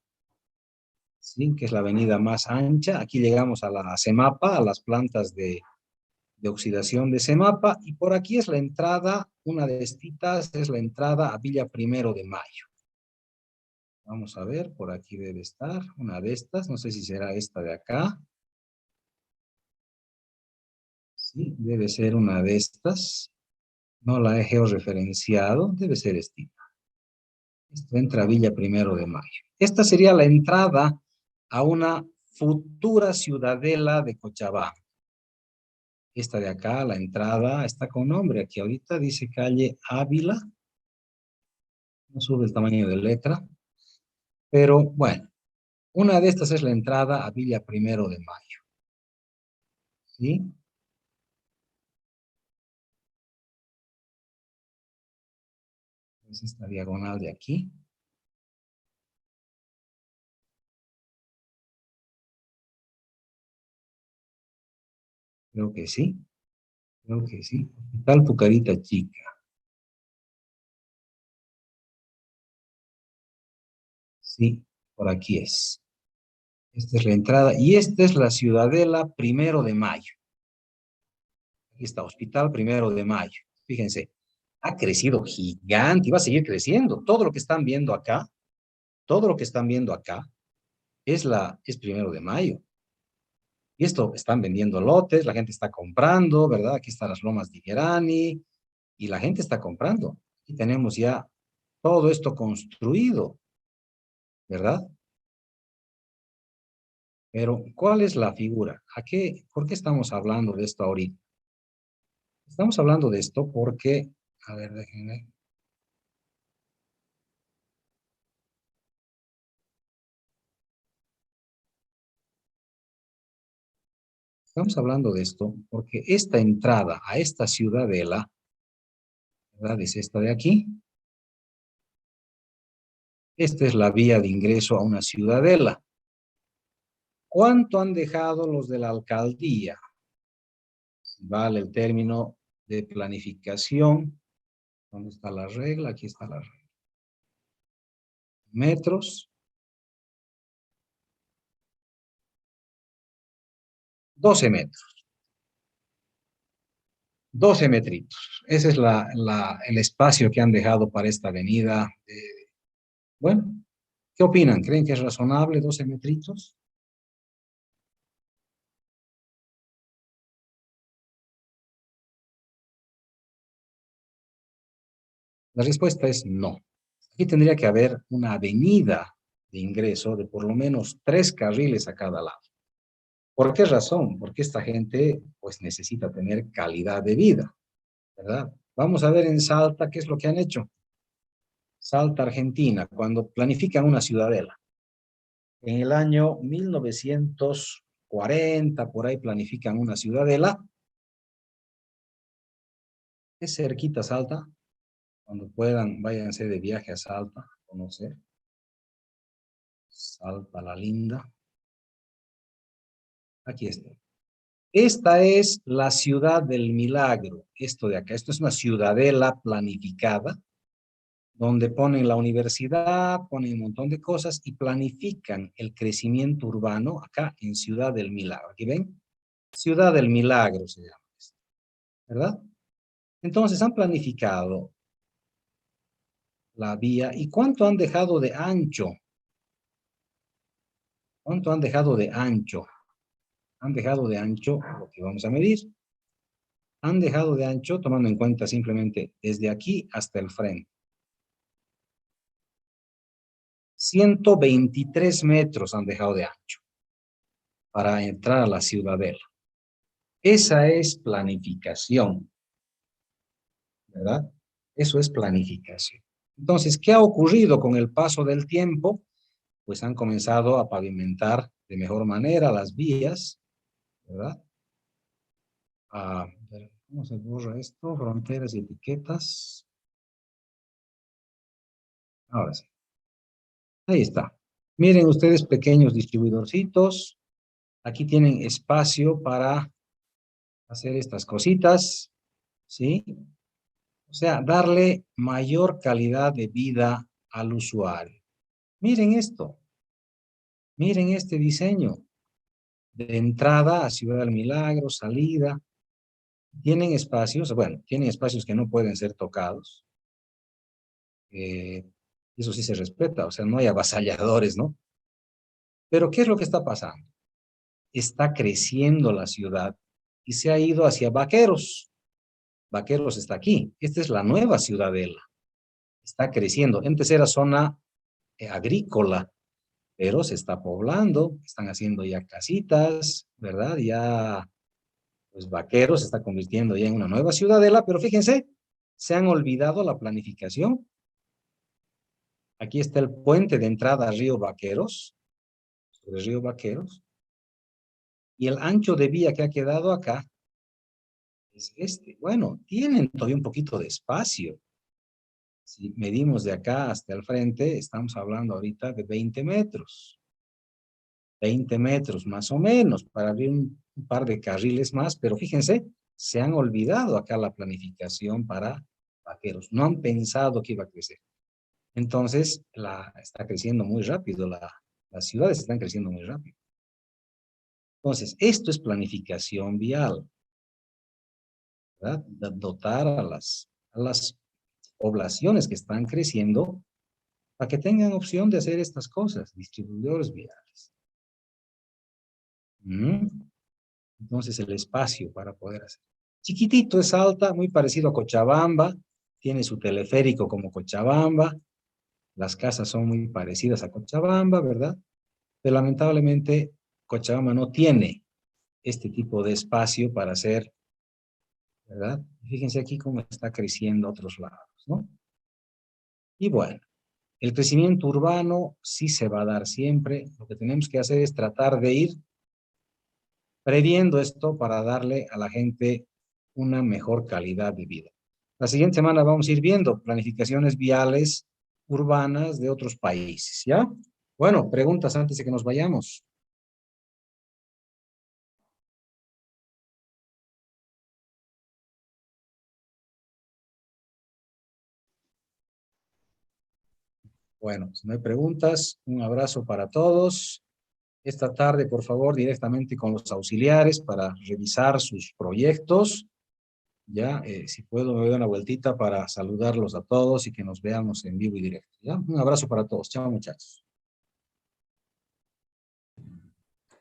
¿sí? Que es la avenida más ancha. Aquí llegamos a la CEMAPA, a las plantas de oxidación de CEMAPA, y por aquí es la entrada, una de estas es la entrada a Villa Primero de Mayo. Vamos a ver, por aquí debe estar una de estas, no sé si será esta de acá. Sí, debe ser una de estas. No la he georreferenciado, debe ser esta. Esto entra a Villa Primero de Mayo. Esta sería la entrada a una futura ciudadela de Cochabamba. Esta de acá, la entrada, está con nombre. Aquí ahorita dice calle Ávila. No sube el tamaño de letra. Pero bueno, una de estas es la entrada a Villa Primero de Mayo. ¿Sí? Es esta diagonal de aquí. Creo que sí. Creo que sí. Hospital Pucarita Chica. Sí, por aquí es. Esta es la entrada. Y esta es la Ciudadela Primero de Mayo. Aquí está, Hospital Primero de Mayo. Fíjense, ha crecido gigante y va a seguir creciendo. Todo lo que están viendo acá, todo lo que están viendo acá es Primero de Mayo. Y esto, están vendiendo lotes, la gente está comprando, ¿verdad? Aquí están las lomas de Iguerani y la gente está comprando. Aquí tenemos ya todo esto construido, ¿verdad? Pero, ¿cuál es la figura? ¿Por qué estamos hablando de esto ahorita? Estamos hablando de esto porque, a ver, déjenme. Estamos hablando de esto porque esta entrada a esta ciudadela, ¿verdad? Es esta de aquí. Esta es la vía de ingreso a una ciudadela. ¿Cuánto han dejado los de la alcaldía? Vale el término de planificación. ¿Dónde está la regla? Aquí está la regla. Metros. 12 metros. 12 metritos. Ese es el espacio que han dejado para esta avenida. Bueno, ¿qué opinan? ¿Creen que es razonable 12 metritos? La respuesta es no. Aquí tendría que haber una avenida de ingreso de por lo menos 3 carriles a cada lado. ¿Por qué razón? Porque esta gente pues necesita tener calidad de vida, ¿verdad? Vamos a ver en Salta qué es lo que han hecho. Salta, Argentina, cuando planifican una ciudadela. En el año 1940, por ahí planifican una ciudadela. Es cerquita Salta. Cuando puedan, váyanse de viaje a Salta, a conocer. Salta la linda. Aquí está. Esta es la ciudad del milagro. Esto de acá. Esto es una ciudadela planificada, donde ponen la universidad, ponen un montón de cosas y planifican el crecimiento urbano acá en Ciudad del Milagro. ¿Aquí ven? Ciudad del Milagro se llama esto, ¿verdad? Entonces han planificado la vía. ¿Y cuánto han dejado de ancho? ¿Cuánto han dejado de ancho? Han dejado de ancho, lo que vamos a medir. Han dejado de ancho, tomando en cuenta simplemente desde aquí hasta el frente. 123 metros han dejado de ancho. para entrar a la ciudadela. Esa es planificación, ¿verdad? Eso es planificación. Entonces, ¿qué ha ocurrido con el paso del tiempo? Pues han comenzado a pavimentar de mejor manera las vías, ¿verdad? ¿Cómo se borra esto? Fronteras y etiquetas. Ahora sí. Ahí está. Miren ustedes, pequeños distribuidorcitos. Aquí tienen espacio para hacer estas cositas, ¿sí? O sea, darle mayor calidad de vida al usuario. Miren esto. Miren este diseño. De entrada a Ciudad del Milagro, salida. Tienen espacios, bueno, tienen espacios que no pueden ser tocados. Eso sí se respeta, o sea, no hay avasalladores, ¿no? Pero ¿qué es lo que está pasando? Está creciendo la ciudad y se ha ido hacia Vaqueros. Vaqueros está aquí. Esta es la nueva ciudadela. Está creciendo. Antes era zona agrícola, pero se está poblando, están haciendo ya casitas, ¿verdad? Ya, pues Vaqueros se está convirtiendo ya en una nueva ciudadela, pero fíjense, se han olvidado la planificación. Aquí está el puente de entrada a Río Vaqueros, sobre Río Vaqueros, y el ancho de vía que ha quedado acá es este. Bueno, tienen todavía un poquito de espacio. Si medimos de acá hasta el frente, estamos hablando ahorita de 20 metros. 20 metros más o menos, para abrir un par de carriles más, pero fíjense, se han olvidado acá la planificación para Vaqueros. No han pensado que iba a crecer. Entonces, está creciendo muy rápido, las ciudades están creciendo muy rápido. Entonces, esto es planificación vial, ¿verdad? Dotar a las poblaciones que están creciendo para que tengan opción de hacer estas cosas, distribuidores viales. Entonces, el espacio para poder hacer. Chiquitito es Salta, muy parecido a Cochabamba, tiene su teleférico como Cochabamba, las casas son muy parecidas a Cochabamba, ¿verdad? Pero lamentablemente Cochabamba no tiene este tipo de espacio para hacer, ¿verdad? Fíjense aquí cómo está creciendo a otros lados, ¿no? Y bueno, el crecimiento urbano sí se va a dar siempre. Lo que tenemos que hacer es tratar de ir previendo esto para darle a la gente una mejor calidad de vida. La siguiente semana vamos a ir viendo planificaciones viales urbanas de otros países, ¿ya? Bueno, preguntas antes de que nos vayamos. Bueno, si no hay preguntas, un abrazo para todos. Esta tarde, por favor, directamente con los auxiliares para revisar sus proyectos. Ya, si puedo, me doy una vueltita para saludarlos a todos y que nos veamos en vivo y directo. ¿Ya? Un abrazo para todos. Chao, muchachos.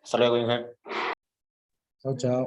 Hasta luego, Inge. Chao, chao.